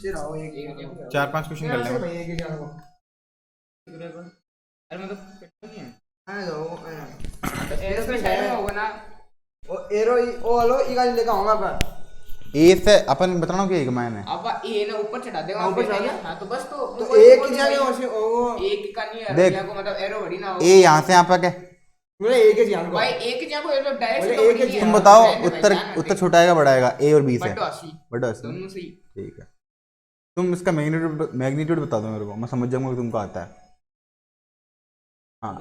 फिर आओ एक 4-5 क्वेश्चन कर लेंगे। भाई एक ही जानो अरे मतलब नहीं है आ जाओ तो एरो के साइड में होगा ना। ओ एरो ओ हेलो ई गाड़ी लेके आऊंगा पर ए से अपन बताना कि एक मैंने अब ये ना ऊपर चढ़ा देगा ऊपर चढ़ा दे? हाँ तो बस तो तो एक ही जाने और से ओ एक का नहीं है देख। भैया को मतलब एरो बड़ी ना हो ए यहाँ से यहाँ पे क्या? मेरे एक ही जानो भाई एक जगह एरो डायरेक्ट बोले तो एक बड़ी ही नहीं है। तुम बताओ रहने दे भाई, उत्तर ध्यान उत्तर रख। छोटा आएगा बड़ा आएगा ए और बी से? बड्डो 80 बड़ा 80। दोनों सही। ठीक है, तुम इसका मैग्नीट्यूड बता दो मेरे को, मैं समझ जाऊंगा कि तुमको आता है। हाँ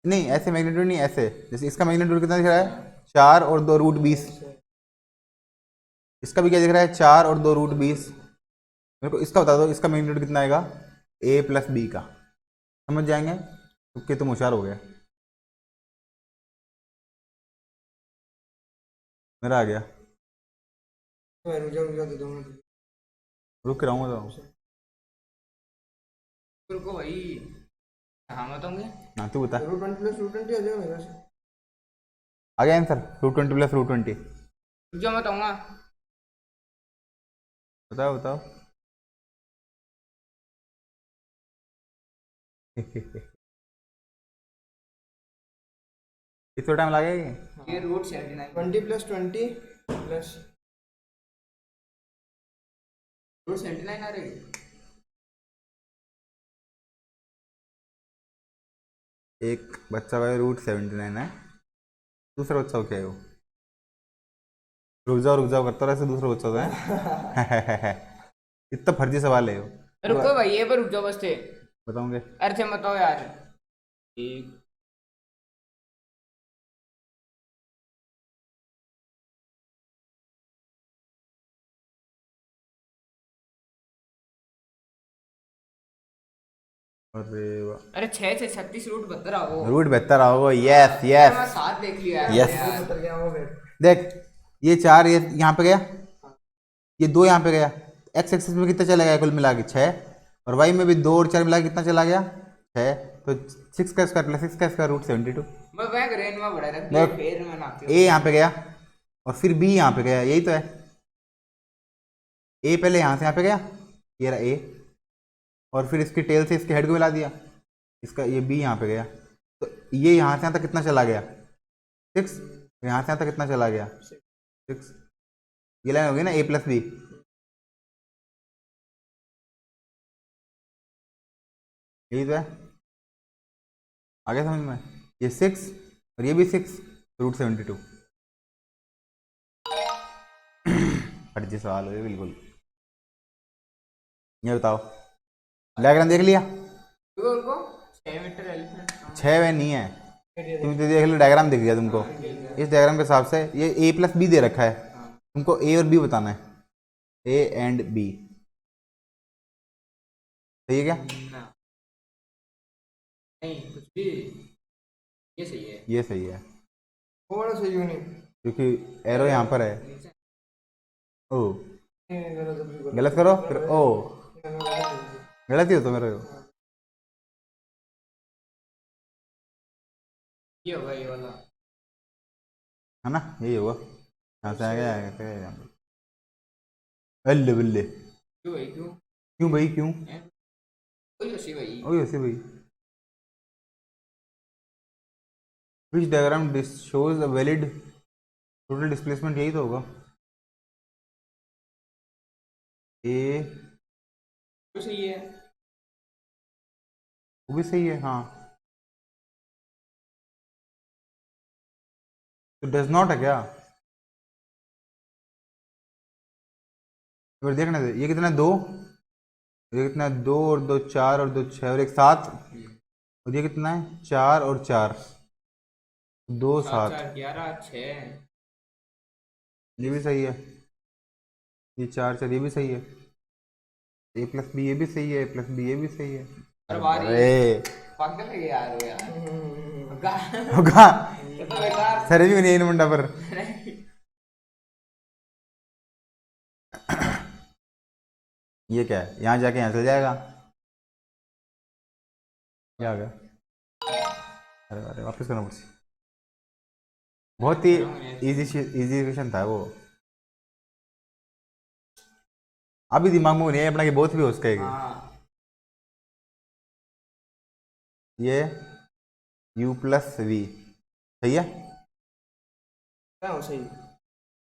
नहीं ऐसे मैग्नीट्यूड नहीं, ऐसे जैसे इसका मैग्नीट्यूड कितना दिख रहा है 4 और 2 रूट 20। इसका भी क्या दिख रहा है 4 और 2 रूट 20। मेरे को इसका बता दो, इसका मैग्नीट्यूड कितना आएगा ए प्लस बी का। समझ जाएंगे कि तुम होशियार हो गए। मेरा आ गया, रुक जा दे दो मिनट रुक के रहूँगा तो। रुको भाई हाँ बताऊंगे। हाँ तू बता। रूट 20 प्लस रूट 20 आ जाएगा मेरे से आ गया आंसर रूट 20 प्लस रूट 20। जो मैं बताऊंगा बताओ बताओ। कितना टाइम लगेगा? ये रूट 79 20 प्लस 20 प्लस रूट 79 आ रही एक बच्चा का रूट 79 है, दूसरा बच्चा क्या है वो? रुक जाओ करता रहा, ऐसे दूसरा बच्चा होता है। इतना फर्जी सवाल है वो। रुको भाई ये पर रुक जाओ बस थे। बताऊंगे। अरे थे बताओ यार एक अरे वाह, अरे 6 से 36 रूट 72 आ वो रूट बेहतर आओ। यस मैं यस 7 देख लिया Yes. यार। उतर गया वो फिर देख, ये 4 ये यहाँ पे गया, ये 2 यहाँ पे गया। एक्स एक्सिस में कितना चला गया कुल मिला के 6, और वाई में भी 2 और 4 मिला के कितना चला गया 6। तो 6 का स्क्वायर प्लस 6 का स्क्वायर रूट 72। मैं वह रेंज में बढ़ा रख दिया फिर मैं नाती ए यहाँ पे गया और फिर बी यहाँ पे गया, यही तो है। ए पहले यहाँ से यहाँ पे गया, ये रहा ए, और फिर इसकी टेल से इसके हेड को मिला दिया, इसका ये बी यहाँ पे गया। तो ये यहाँ से यहाँ तक कितना चला गया 6, यहाँ से यहाँ तक कितना चला गया 6। ये लाइन होगी ना ए प्लस बी। यही तो है, आगे समझ में? ये 6 और ये भी 6, रूट 72। फर्जी सवाल हो गए बिल्कुल। ये बताओ, डायग्राम देख लिया? उनको 6 मीटर एलिफेंट 6 वे नहीं है, तुम तो देख लो, डायग्राम दिख गया तुमको। इस डायग्राम के हिसाब से ये ए प्लस बी दे रखा है, तुमको ए और बी बताना है, ए एंड बी। सही है क्या? नहीं कुछ भी ये सही है ये सही है, थोड़ा सा यूं नहीं क्योंकि एरो यहाँ पर है। ओ गलत गलत करो फिर ओ गलत ही हो तो मेरे को। ये होगा ये वाला है ना, यही होगा। यहाँ से आ गया यहाँ पे। बल्ले बल्ले, क्यों भाई क्यों क्यों भाई क्यों? कोई अच्छी भाई ओ वैसे भाई, which diagram shows a valid total displacement, यही तो होगा। ए तो सही है वो भी सही है हाँ। तो डज नॉट है क्या? फिर देखने दे, ये कितना है 2, ये कितना है 2 और 2 4 और 2 6 और एक 7, और ये कितना है 4 और 4 2 7। 11 6 ये भी सही है, ये 4 4 ये भी सही है, ए प्लस बी ये भी सही है, ए प्लस बी ये भी सही है। अरे पागल है यार वो यार होगा ये तो बेकार सर भी नहीं मुंडा पर। ये क्या है, यहाँ जाके यहाँ चल जाएगा। क्या आ गया? अरे अरे वापस करना मुझसे, बहुत ही इजी क्वेश्चन था वो। अभी दिमाग में नहीं है अपना कि बोथ भी हो उसका है हाँ ये u प्लस वी सही है। क्या हो सही?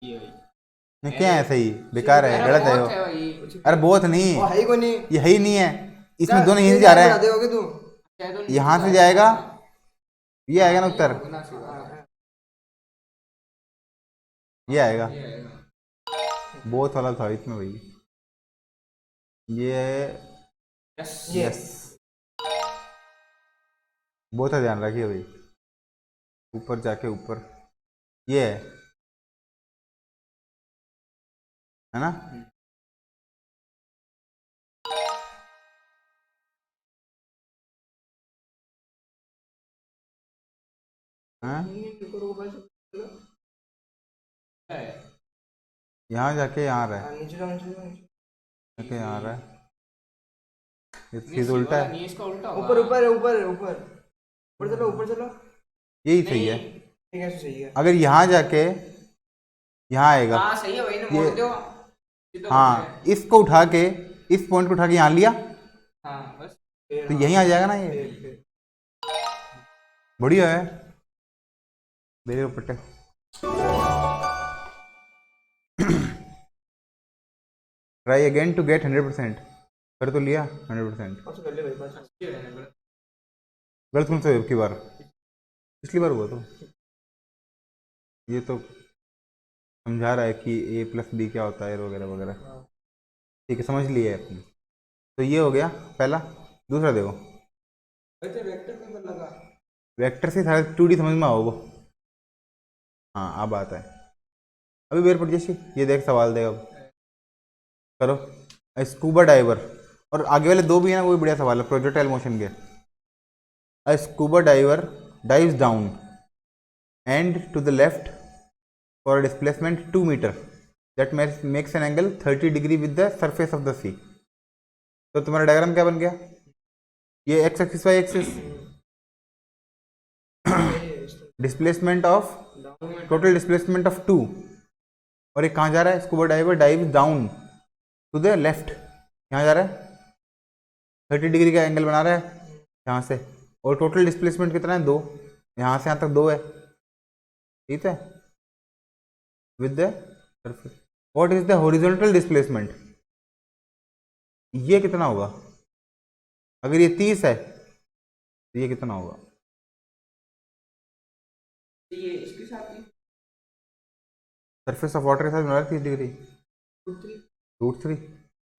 ये भाई नहीं क्या है सही बेकार है अरे गलत है वो। बहुत है भाई अरे बोथ नहीं ओ है ही को नहीं। ये है ही नहीं है इसमें क्या दोनों यहीं से तीन जा लाइन रहे बना हैं दोगे तू? चाहे तो यहाँ से नीचे जाएगा ये हाँ, आएगा ना ये उत्तर होगा ना सीधा। ये आएगा ये आएगा। बोथ वाला था इसमें भाई ये यस ये यस बोथ का ध्यान रखिए भाई ऊपर जाके ऊपर ये है ना हाँ है। यहाँ जाके यहाँ रहा है नीचे जाओ नीचे जाओ नीचे। जाके यहाँ रहा है ये नहीं सीधा सी उल्टा वाला है नहीं इसका उल्टा होगा। ऊपर ऊपर ऊपर ऊपर ऊपर चलो ऊपर चलो। यही सही है नहीं ठीक है सही है। अगर यहाँ जाके यहाँ आएगा हाँ सही है भाई ने ये मोड़ दो सीधा हो हाँ गया। इसको उठा के इस पॉइंट को उठा के यहाँ लिया हाँ बस फिर तो हाँ, यहीं आ जाएगा ना ये फिर। बढ़िया है मेरे ऊपर ट्राई अगेन टू गेट 100% कर तो लिया 100%। पाँच कर ले भाई पाँच। ये रहने बड़ा। गलत कौन सा हुआ की बार पिछली बार हुआ तो ये तो समझा रहा है कि a प्लस बी क्या होता है वगैरह वगैरह ठीक है समझ लिया है अपनी तो ये हो गया पहला दूसरा देखो वैसे वेक्टर पेपर लगा। वेक्टर से सारा 2D समझ में आओ वो हाँ अब आता है अभी बेर पड़ जैसी ये देख सवाल देगा अब करो स्कूबा डाइवर और आगे वाले दो भी है ना वो भी बढ़िया सवाल है प्रोजेक्टाइल मोशन के A scuba diver dives down and to the left for a displacement 2 meter that makes an angle 30 degree with the surface of the sea। तो तुम्हारा डायग्राम क्या बन गया ये x axis y axis displacement of total displacement of 2 और ये कहाँ जा रहा है scuba diver dive down to the left यहाँ जा रहा है 30 डिग्री का एंगल बना रहा है यहाँ से और टोटल डिस्प्लेसमेंट कितना है 2 यहाँ से यहाँ तक 2 है ठीक है with the surface what is the horizontal displacement ये कितना होगा अगर ये 30 है तो ये कितना होगा ये इसके साथ ही सरफेस ऑफ वाटर के साथ बना 30 डिग्री √3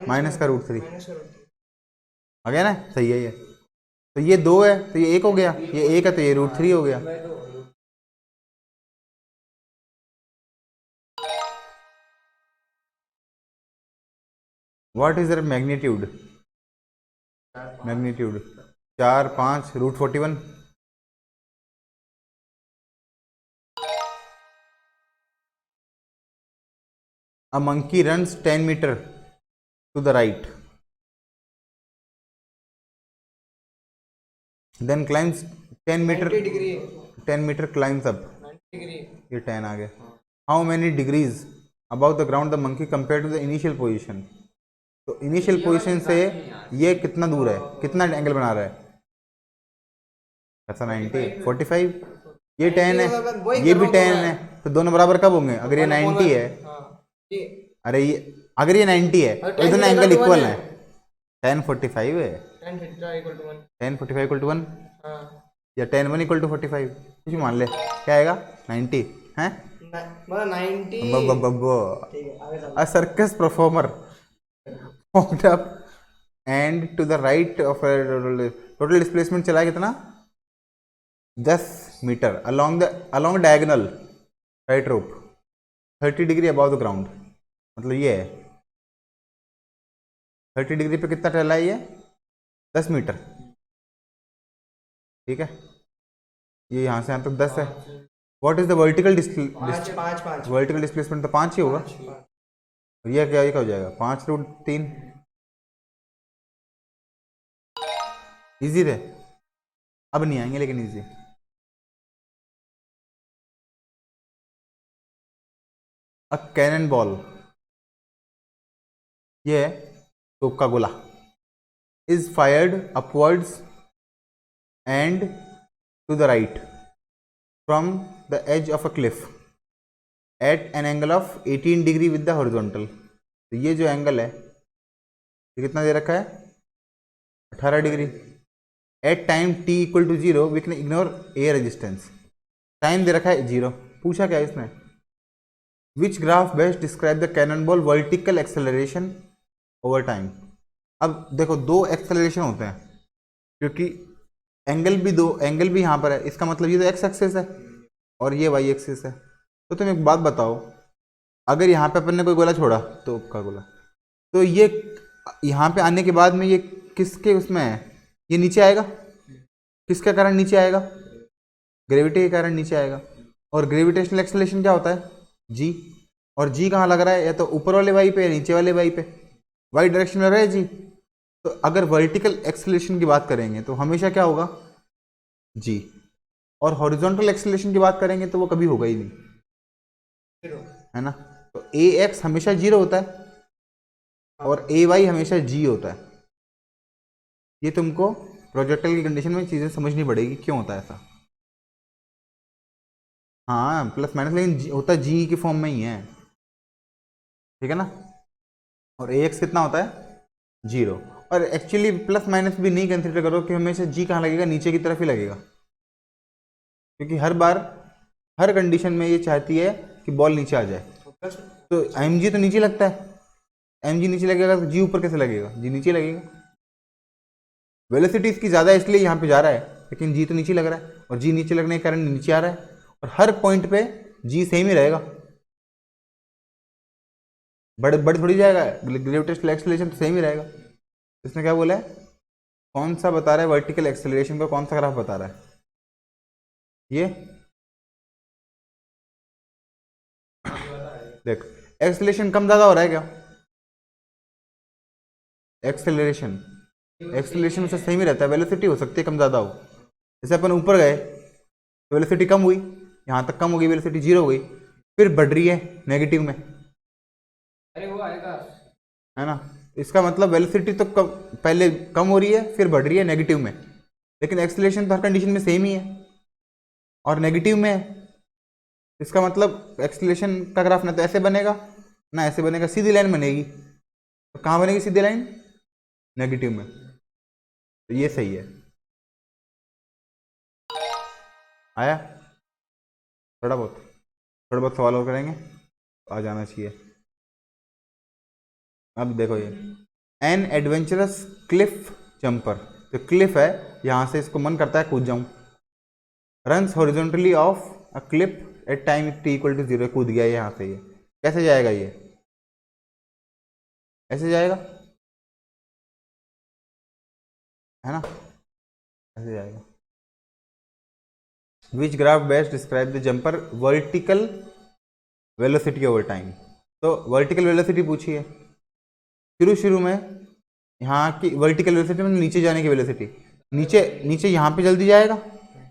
माइनस का √3 आ गया ना सही है ये तो ये 2 है तो ये 1 हो गया ये 1 है तो ये √3 हो गया what is the magnitude magnitude 4 5 √41 A monkey runs 10 meter to the right then climbs 10 meter 90 degree 10 meter climbs up 90 degree. ये 10 आ गया how many degrees above the ground the monkey compared to the initial position तो initial position से ये कितना दूर है कितना angle बना रहा है ऐसा 90 45 ये 10 है ये भी 10 है तो दोनों बराबर कब होंगे अगर ये 90 है ये अरे ये अगर ये 90 है और तो 10 दोनों equal एंगल to इक्वल 1 है 10 45 है 10 theta equal to 1। 10 45 equal to 1 हाँ या 10 1 इक्वल टू 45 कुछ मान ले क्या आएगा 90 हैं मतलब 90। ठीक है आगे चलो। A circus performer walked up and to the right of a total displacement चला कितना 10 metre along diagonal right rope 30 degree above the ground मतलब ये है 30 डिग्री पे कितना टहला है ये 10 मीटर ठीक है ये यहाँ से यहाँ तक 10 है व्हाट इज द वर्टिकल पाँच पाँच पाँच वर्टिकल डिस्प्लेसमेंट तो 5 ही होगा और ये क्या हो जाएगा 5√3 इजी थे अब नहीं आएंगे लेकिन इजी अ कैनन बॉल ये है तोप का गोला, is fired upwards and to the right from the edge of a cliff at an angle of 18 degree with the horizontal. तो ये जो एंगल है ये कितना दे रखा है, 18 degree. At time t equal to 0 we can ignore air resistance. Time दे रखा है 0। पूछा क्या इसने, which graph best describe the cannon ball vertical acceleration over time. अब देखो दो एक्सेलरेशन होते हैं, क्योंकि एंगल भी यहाँ पर है, इसका मतलब ये तो एक्स एक्सिस है और ये वाई एक्सिस है। तो तुम एक बात बताओ, अगर यहाँ पे अपन ने कोई गोला छोड़ा तो का गोला, तो ये यहाँ पे आने के बाद में ये किसके उसमें है, ये नीचे आएगा। किसके कारण नीचे आएगा, ग्रेविटी के कारण नीचे आएगा। और ग्रेविटेशनल एक्सेलरेशन क्या होता है, जी। और जी कहाँ लग रहा है, या तो ऊपर वाले वाई पे या नीचे वाले वाई पे, वाई डायरेक्शन में लग रहा है जी। तो अगर वर्टिकल एक्सेलरेशन की बात करेंगे तो हमेशा क्या होगा, जी। और हॉरिजॉन्टल एक्सेलरेशन की बात करेंगे तो वो कभी होगा ही नहीं, है ना। तो ए एक्स हमेशा 0 होता है और ए वाई हमेशा जी होता है। ये तुमको प्रोजेक्टाइल की कंडीशन में चीज़ें समझनी पड़ेगी, क्यों होता है ऐसा। हाँ प्लस माइनस, लेकिन होता है जी के फॉर्म में ही है, ठीक है ना। और ए एक्स कितना होता है, 0। और एक्चुअली प्लस माइनस भी नहीं कंसिडर करो कि हमेशा जी कहाँ लगेगा, नीचे की तरफ ही लगेगा, क्योंकि हर बार हर कंडीशन में ये चाहती है कि बॉल नीचे आ जाए। तो एम जी तो नीचे लगता है, एम जी नीचे लगेगा तो जी ऊपर कैसे लगेगा, जी नीचे लगेगा। वेलोसिटी इसकी ज़्यादा है इसलिए यहाँ पे जा रहा है, लेकिन जी तो नीचे लग रहा है, और जी नीचे लगने के कारण नीचे आ रहा है। और हर पॉइंट पे जी सेम ही रहेगा, बड़े बड़े थोड़ी जाएगा, ग्रेविटेशनल एक्सेलरेशन तो सेम ही रहेगा। इसने क्या बोला है, कौन सा बता रहा है वर्टिकल एक्सेलरेशन का, कौन सा ग्राफ बता रहा है, ये देख। एक्सेलरेशन कम ज़्यादा हो रहा है क्या, एक्सेलरेशन में से सेम ही रहता है, वेलोसिटी हो सकती है कम ज़्यादा हो। जैसे अपन ऊपर गए तो वेलोसिटी कम हुई, यहाँ तक कम हो गई, वेलोसिटी 0 हो गई, फिर बढ़ रही है नेगेटिव में, अरे वो आएगा, है ना। इसका मतलब वेलोसिटी तो कम, पहले कम हो रही है फिर बढ़ रही है नेगेटिव में, लेकिन एक्सेलरेशन तो हर कंडीशन में सेम ही है और नेगेटिव में है। इसका मतलब एक्सेलरेशन का ग्राफ ना तो ऐसे बनेगा ना ऐसे बनेगा, सीधी लाइन बनेगी। तो कहाँ बनेगी सीधी लाइन, नेगेटिव में। तो ये सही है। आया, थोड़ा बहुत सवाल और करेंगे, आ जाना चाहिए। अब देखो ये एन एडवेंचरस क्लिफ जंपर, जो क्लिफ है यहाँ से इसको मन करता है कूद जाऊं, runs horizontally off a cliff at time t equal to 0, कूद गया यहाँ से। ये कैसे जाएगा, ये ऐसे जाएगा, है ना, ऐसे जाएगा। विच graph best describe the jumper vertical velocity over time. तो वर्टिकल वेलोसिटी पूछी है, शुरू में यहाँ की वर्टिकल वेलोसिटी मतलब नीचे जाने की वेलोसिटी, नीचे यहाँ पे जल्दी जाएगा,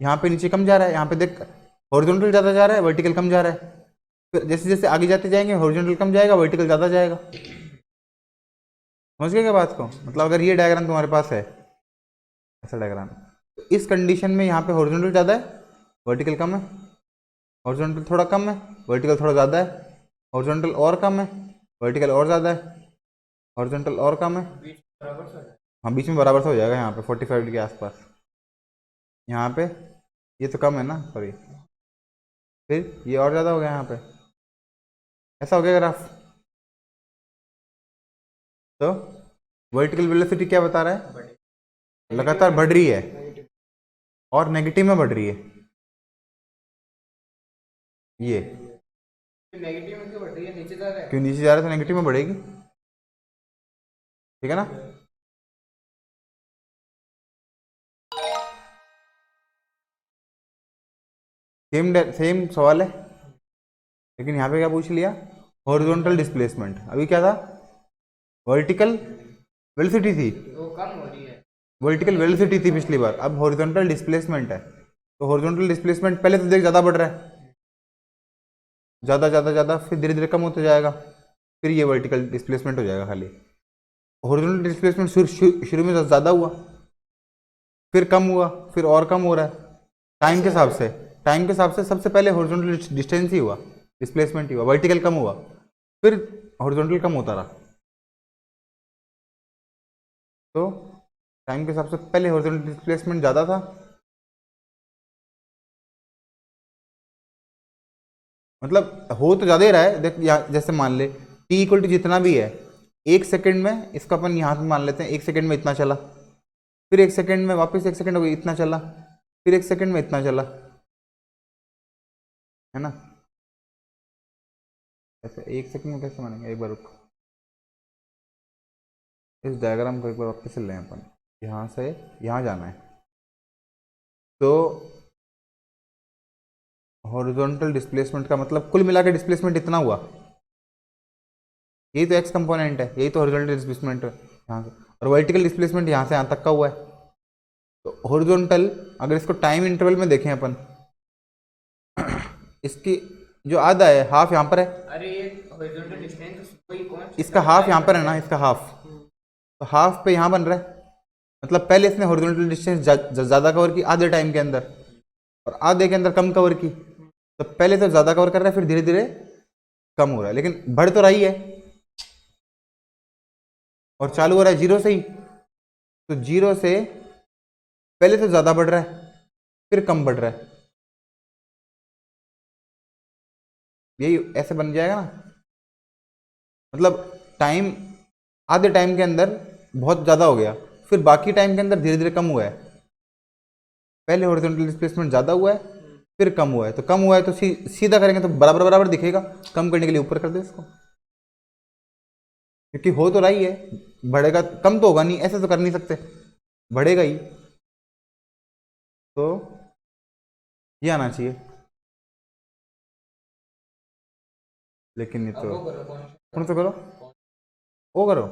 यहाँ पे नीचे कम जा रहा है, यहाँ पे देख हॉरिजॉन्टल ज़्यादा जा रहा है, वर्टिकल कम जा रहा है। फिर जैसे जैसे आगे जाते जाएंगे हॉरिजॉन्टल कम जाएगा, वर्टिकल ज़्यादा जाएगा। समझ गए क्या बात को, मतलब अगर ये डायग्राम तुम्हारे पास है, ऐसा डायग्राम, तो इस कंडीशन में यहाँ पे हॉरिजॉन्टल ज़्यादा है, वर्टिकल कम है, हॉरिजॉन्टल थोड़ा कम है, वर्टिकल थोड़ा ज़्यादा है, हॉरिजॉन्टल और कम है, वर्टिकल और ज़्यादा है, हॉरिजॉन्टल और कम है। हाँ बीच में बराबर से हो जाएगा, यहाँ पे 45 डिग्री के आसपास। यहाँ पे ये तो कम है ना, सॉरी, फिर ये और ज़्यादा हो गया यहाँ पे, ऐसा हो गया ग्राफ। तो वर्टिकल वेलोसिटी क्या बता रहा है, लगातार बढ़ रही है और नेगेटिव में बढ़ रही है। ये नेगेटिव में क्यों बढ़ रही है, नीचे जा रहा है, क्यों नीचे जा रहा है, तो नेगेटिव में बढ़ेगी, ठीक है ना। सेम सवाल है, लेकिन यहाँ पे क्या पूछ लिया, हॉरिजॉन्टल डिस्प्लेसमेंट। अभी क्या था, वर्टिकल वेलोसिटी थी, वो कम हो रही है, वर्टिकल वेलोसिटी थी पिछली बार, अब हॉरिजॉन्टल डिस्प्लेसमेंट है। तो हॉरिजॉन्टल डिस्प्लेसमेंट पहले तो देख ज़्यादा बढ़ रहा है, ज़्यादा ज़्यादा ज़्यादा, फिर धीरे धीरे कम होता जाएगा, फिर ये वर्टिकल डिस्प्लेसमेंट हो जाएगा खाली। हॉरिजॉन्टल डिस्प्लेसमेंट शुरू में ज़्यादा हुआ, फिर कम हुआ, फिर और कम हो रहा है टाइम के हिसाब से। टाइम के हिसाब से सबसे पहले हॉरिजॉन्टल डिस्टेंस ही हुआ, डिस्प्लेसमेंट ही हुआ, वर्टिकल कम हुआ, फिर हॉरिजॉन्टल कम होता रहा। तो टाइम के हिसाब से पहले हॉरिजॉन्टल डिस्प्लेसमेंट ज़्यादा था, मतलब हो तो ज़्यादा ही रहा है। देख जैसे मान ले टी इक्वल टू जितना भी है, 1 सेकंड में इसका अपन यहाँ पे मान लेते हैं 1 सेकंड में इतना चला, फिर 1 सेकंड में वापस 1 सेकंड हो गई इतना चला, फिर 1 सेकंड में इतना चला, है ना। ऐसे 1 सेकंड में कैसे मानेंगे, एक बार रुको, इस डायग्राम को एक बार वापस से लें अपन, यहाँ से यहाँ जाना है। तो हॉरिजॉन्टल डिस्प्लेसमेंट का मतलब कुल मिला के डिस्प्लेसमेंट इतना हुआ, यही तो एक्स कंपोनेंट है, यही तो हॉरिजॉन्टल डिस्प्लेसमेंट है यहाँ से, और वर्टिकल डिस्प्लेसमेंट यहाँ से यहाँ तक का हुआ है। तो हॉरिजॉन्टल अगर इसको टाइम इंटरवल में देखें अपन, इसकी जो आधा है हाफ यहाँ पर है, अरे ये हॉरिजॉन्टल डिस्टेंस कोई कौन इसका हाफ यहाँ पर है ना, इसका हाफ, तो हाफ पे यहाँ बन रहा है, मतलब पहले इसने हॉरिजॉन्टल डिस्टेंस ज़्यादा कवर की आधे टाइम के अंदर, और आधे के अंदर कम कवर की। तो पहले तो ज़्यादा कवर कर रहा है, फिर धीरे धीरे कम हो रहा है, लेकिन बढ़ तो रही है, और चालू हो रहा है जीरो से ही। तो जीरो से पहले तो ज़्यादा बढ़ रहा है, फिर कम बढ़ रहा है, यही ऐसे बन जाएगा ना। मतलब टाइम आधे टाइम के अंदर बहुत ज़्यादा हो गया, फिर बाकी टाइम के अंदर धीरे धीरे कम हुआ है। पहले हॉरिजॉन्टल डिस्प्लेसमेंट ज़्यादा हुआ है, फिर कम हुआ है, तो कम हुआ है तो सीधा करेंगे तो बराबर बराबर दिखेगा, कम करने के लिए ऊपर कर दे इसको, क्योंकि हो तो रही है, बढ़ेगा, कम तो होगा नहीं, ऐसे तो कर नहीं सकते, बढ़ेगा ही। तो ये आना चाहिए, लेकिन नहीं तो कौन सा करो, वो करो,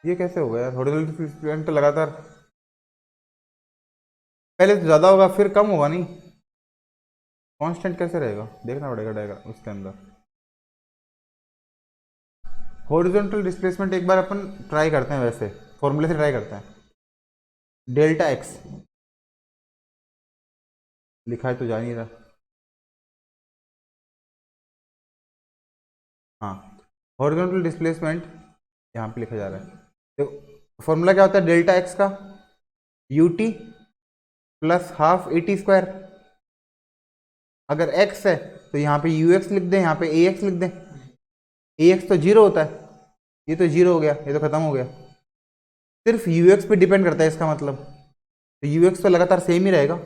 ये कैसे हो गया यार। हॉरिजॉन्टल डिस्प्लेसमेंट तो लगातार पहले तो ज़्यादा होगा फिर कम होगा, नहीं कांस्टेंट कैसे रहेगा, देखना पड़ेगा डायग्राम उसके अंदर। हॉरिजॉन्टल डिस्प्लेसमेंट एक बार अपन ट्राई करते हैं, वैसे फॉर्मूले से ट्राई करते हैं। डेल्टा एक्स लिखा है तो जा नहीं रहा, हाँ हॉरिजॉन्टल डिस्प्लेसमेंट यहाँ पे लिखा जा रहा है। तो फॉर्मूला क्या होता है डेल्टा एक्स का, you t plus half a t square. अगर x है तो यहाँ पे यू एक्स लिख दें, यहाँ पे ए एक्स लिख दें। ए एक्स तो जीरो होता है, ये तो जीरो हो गया, ये तो खत्म हो गया, सिर्फ यू एक्स पे डिपेंड करता है इसका मतलब, तो यू एक्स तो लगातार सेम ही रहेगा,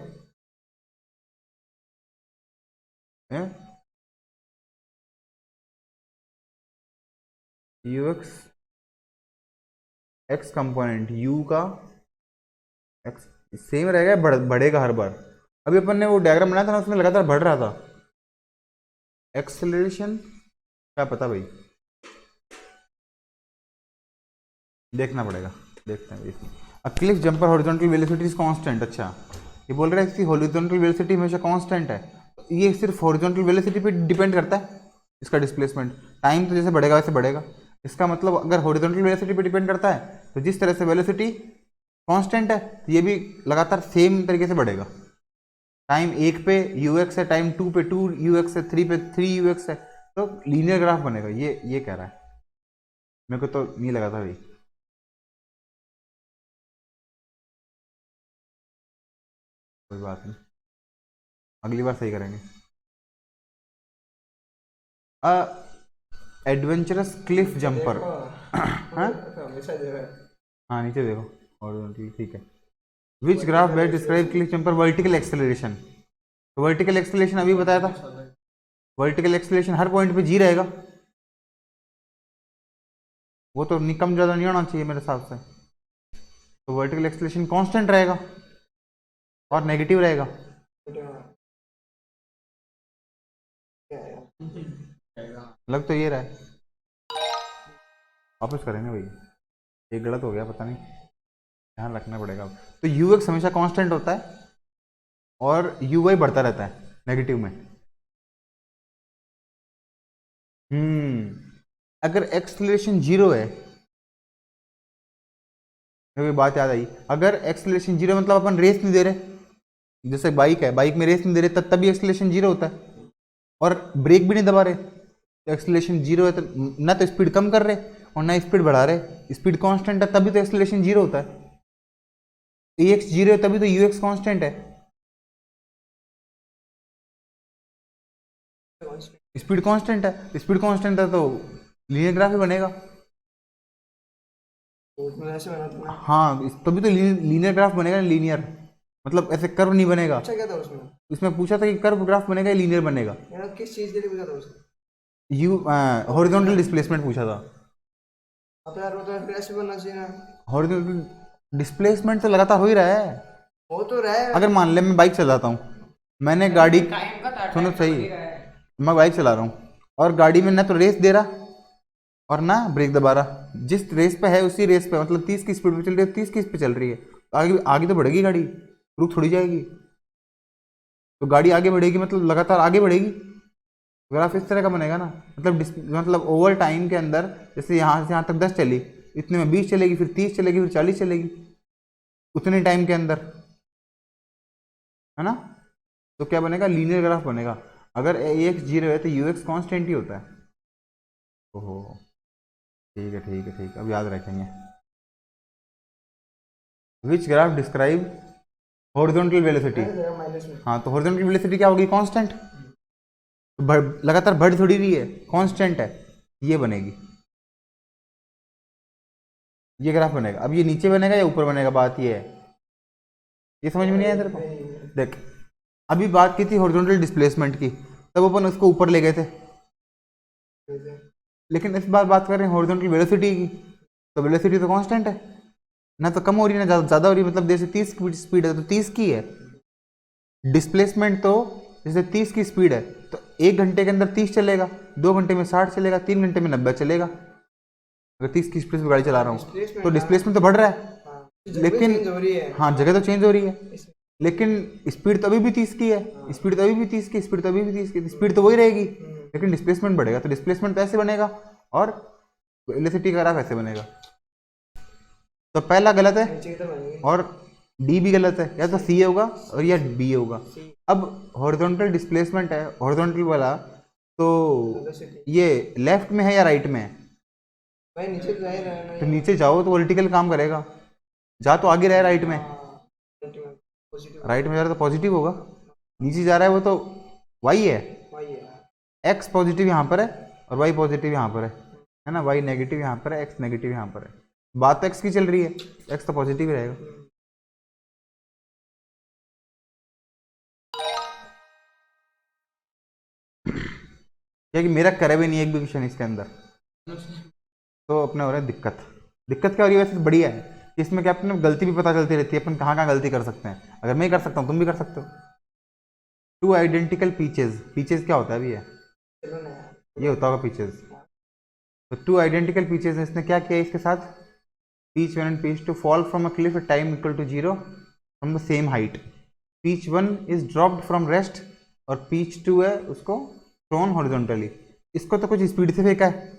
you x x component you का एक्स सेम रहेगा, बढ़ेगा हर बार। अभी अपन ने वो डायग्राम बनाया था ना, उसमें लगातार बढ़ रहा था। एक्सेलरेशन क्या पता भाई, देखना पड़ेगा, देखते हैं इसमें। A cliff jumper horizontal velocity is constant, अच्छा ये बोल रहा है इसकी हॉरिजॉन्टल वेलोसिटी हमेशा कांस्टेंट है, ये सिर्फ हॉरिजॉन्टल वेलोसिटी पे डिपेंड करता है इसका डिस्प्लेसमेंट। टाइम तो जैसे बढ़ेगा वैसे बढ़ेगा, इसका मतलब अगर हॉरिजॉन्टल वेलोसिटी पे डिपेंड करता है तो जिस तरह से वेलोसिटी कांस्टेंट है तो ये भी लगातार सेम तरीके से बढ़ेगा। टाइम 1 पे यू एक्स है, टाइम 2 पे 2 यू एक्स है, 3 पे 3 यू एक्स है, तो लीनियर ग्राफ बनेगा, ये कह रहा है, मेरे को तो नहीं लगा था भाई। कोई बात नहीं, अगली बार सही करेंगे। एडवेंचरस क्लिफ जंपर, हाँ हाँ नीचे देखो, हॉरिजॉन्टल ठीक है। विच graph best describe Cliff jumper vertical acceleration, तो वर्टिकल एक्सेलरेशन अभी बताया था, वर्टिकल एक्सेलरेशन हर पॉइंट पे जी रहेगा, वो तो कम ज़्यादा नहीं होना चाहिए मेरे हिसाब से, तो वर्टिकल एक्सेलरेशन कांस्टेंट रहेगा और नेगेटिव रहेगा। लग तो ये रहा है, वापस करेंगे भाई, ये गलत हो गया पता नहीं, ध्यान रखना पड़ेगा। तो यू एक्स हमेशा कांस्टेंट होता है और यू वाई बढ़ता रहता है नेगेटिव में, अगर एक्सेलरेशन जीरो है, मेरे को बात याद आई, अगर एक्सेलरेशन जीरो मतलब अपन रेस नहीं दे रहे, जैसे बाइक है, बाइक में रेस नहीं दे रहे तब तभी एक्सेलरेशन जीरो होता है, और ब्रेक भी नहीं दबा रहे तो एक्सेलरेशन जीरो है, तो ना तो स्पीड कम कर रहे और ना स्पीड बढ़ा रहे, स्पीड कांस्टेंट है तभी तो एक्सेलरेशन जीरो होता है। एक्स जीरो है तभी तो यू एक्स कांस्टेंट है। स्पीड कांस्टेंट है, स्पीड कांस्टेंट है तो लीनियर ग्राफ ही बनेगा। तो उसमें ऐसे बना था ना। हाँ, तभी तो लीनियर ग्राफ बनेगा, लीनियर मतलब ऐसे कर्व नहीं बनेगा। अच्छा क्या था उसमें? इसमें पूछा था कि कर्व ग्राफ बनेगा या लीनियर बनेगा। यार किस चीज़ के लिए पूछा था उसने? हॉरिजॉन्टल डिस्प्लेसमेंट पूछा था। अब यार वो तो फिर ऐसे बनना चाहिए ना। हॉरिजॉन्टल डिस्प्लेसमेंट तो लगातार हो ही रहा है। वो तो रहा है। अगर मान ले मैं बाइक चलाता हूँ, मैंने गाड़ी, टाइम का था, सुनो टाइम सही, तो बढ़ ही रहा है। मैं बाइक चला रहा हूँ और गाड़ी में ना तो रेस दे रहा और ना ब्रेक दबा रहा, जिस रेस पे है उसी रेस पे, मतलब 30 की स्पीड पे चल रही है, 30 की स्पीड पे चल रही है, आगे आगे तो बढ़ेगी गाड़ी, रुक थोड़ी जाएगी। तो गाड़ी आगे बढ़ेगी मतलब लगातार आगे बढ़ेगी। ग्राफ इस तरह का बनेगा ना, मतलब ओवर टाइम के अंदर, जैसे यहाँ से यहाँ तक 10 चली, इतने में 20 चलेगी, फिर 30 चलेगी, फिर 40 चलेगी, उतने टाइम के अंदर, है ना। तो क्या बनेगा, लीनियर ग्राफ बनेगा। अगर ए एक्स जीरो है तो यू एक्स कॉन्स्टेंट ही होता है। ओहो, ठीक है ठीक है ठीक है, अब याद रखेंगे। Which graph describe horizontal velocity. Minus में। हाँ, तो हॉरिजॉन्टल वेलोसिटी क्या होगी, कांस्टेंट, लगातार बढ़ थोड़ी रही है, कांस्टेंट है, ये बनेगी, ये ग्राफ बनेगा। अब ये नीचे बनेगा या ऊपर बनेगा, बात ये है, ये समझ में नहीं आया तेरे को। देख, अभी बात की थी हॉरिजॉन्टल डिस्प्लेसमेंट की, तब अपन उसको ऊपर ले गए थे, लेकिन इस बार बात कर रहे हैं हॉरिजॉन्टल वेलोसिटी की, तो वेलोसिटी तो कांस्टेंट है, ना तो कम हो रही है ना ज़्यादा हो रही है, मतलब जैसे 30 की स्पीड है तो 30 की है। डिस्प्लेसमेंट तो जैसे 30 की स्पीड है तो 1 घंटे के अंदर 30 चलेगा, 2 घंटे में 60 चलेगा, 3 घंटे में 90 चलेगा। अगर 30 की स्पीड से गाड़ी चला रहा हूँ तो डिस्प्लेसमेंट तो बढ़ रहा है, लेकिन हाँ जगह तो चेंज हो रही है, लेकिन स्पीड तो अभी भी 30 की है, स्पीड तो अभी भी 30 की, स्पीड तो अभी भी 30 की, स्पीड तो वही रहेगी, लेकिन डिस्प्लेसमेंट बढ़ेगा। तो डिस्प्लेसमेंट तो ऐसे बनेगा और वेलोसिटी का ग्राफ ऐसे बनेगा। तो पहला गलत है और डी भी गलत है, या तो सी होगा और या बी होगा। अब हॉरिजॉन्टल डिस्प्लेसमेंट है, हॉरिजॉन्टल वाला, तो ये लेफ्ट में है या राइट में है, भाई नीचे तो जा ही रहा है ना। तो नीचे जाओ तो वर्टिकल काम करेगा, जा तो आगे रहे राइट में, राइट में जा रहा है तो पॉजिटिव होगा, नीचे जा रहा है वो तो वाई है, एक्स पॉजिटिव यहाँ पर है और वाई पॉजिटिव यहाँ पर है ना, वाई नेगेटिव यहाँ पर है, एक्स नेगेटिव यहाँ पर है, बात तो एक्स की चल रही है, एक्स तो पॉजिटिव ही रहेगा। क्या कि मेरा करे भी नहीं एक भी क्वेश्चन इसके अंदर, तो अपने हो रहा है दिक्कत। दिक्कत क्या हो रही है, वैसे तो बढ़िया है, इसमें क्या अपने गलती भी पता चलती रहती है, अपन कहाँ कहाँ गलती कर सकते हैं, अगर मैं कर सकता हूँ तुम भी कर सकते हो। 2 आइडेंटिकल पीचेज, पीचेज क्या होता है अभी, ये होता होगा पीचेज। तो 2 आइडेंटिकल पीचेज, इसने क्या किया इसके साथ, peach 1 and peach 2 fall from a cliff at time equal to 0 from the same height. Peach 1 is dropped from rest और पीच 2 है उसको थ्रोन हॉरिजॉन्टली। इसको तो कुछ स्पीड से फेंका है,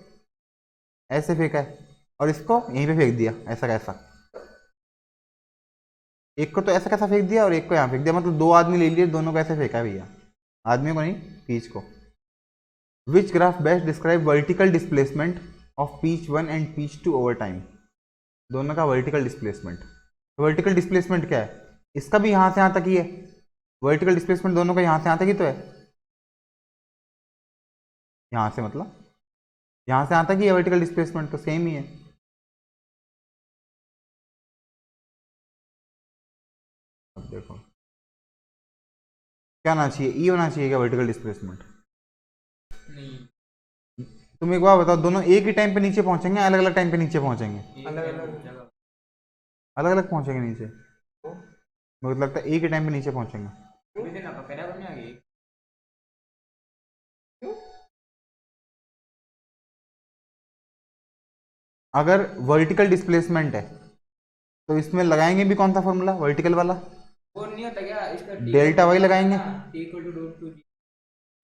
ऐसे फेंका है, और इसको यहीं पे फेंक दिया, ऐसा कैसा, एक को तो ऐसा कैसा फेंक दिया और एक को यहाँ फेंक दिया, मतलब 2 आदमी ले लिए, दोनों को ऐसे फेंका भैया, आदमियों को नहीं, पीच को। Which graph best describe vertical displacement of peach 1 and peach 2 over time. दोनों का वर्टिकल डिस्प्लेसमेंट, वर्टिकल डिस्प्लेसमेंट क्या है, इसका भी यहाँ से यहाँ तक ही है, वर्टिकल डिस्प्लेसमेंट दोनों का यहाँ से यहाँ तक ही तो है, यहाँ से मतलब यहाँ से यहाँ तक ही है, वर्टिकल डिस्प्लेसमेंट तो सेम ही है। अब देखो क्या होना चाहिए, ई होना चाहिए क्या वर्टिकल डिस्प्लेसमेंट, नहीं, तुम एक बार बताओ, दोनों एक ही टाइम पे नीचे पहुंचेंगे, अलग अलग टाइम पे नीचे पहुंचेंगे, अलग अलग जगह। अलग अलग पहुंचेंगे नीचे, मुझे लगता है एक ही टाइम पे नीचे पहुंचेंगे। अभी दिन आपका पैरा बनने आ गई। अगर वर्टिकल डिस्प्लेसमेंट है तो इसमें लगाएंगे भी कौन सा फॉर्मूला, वर्टिकल वाला, वो नहीं होता क्या इसका, डेल्टा वाई लगाएंगे, T इक्वल टू डॉट 2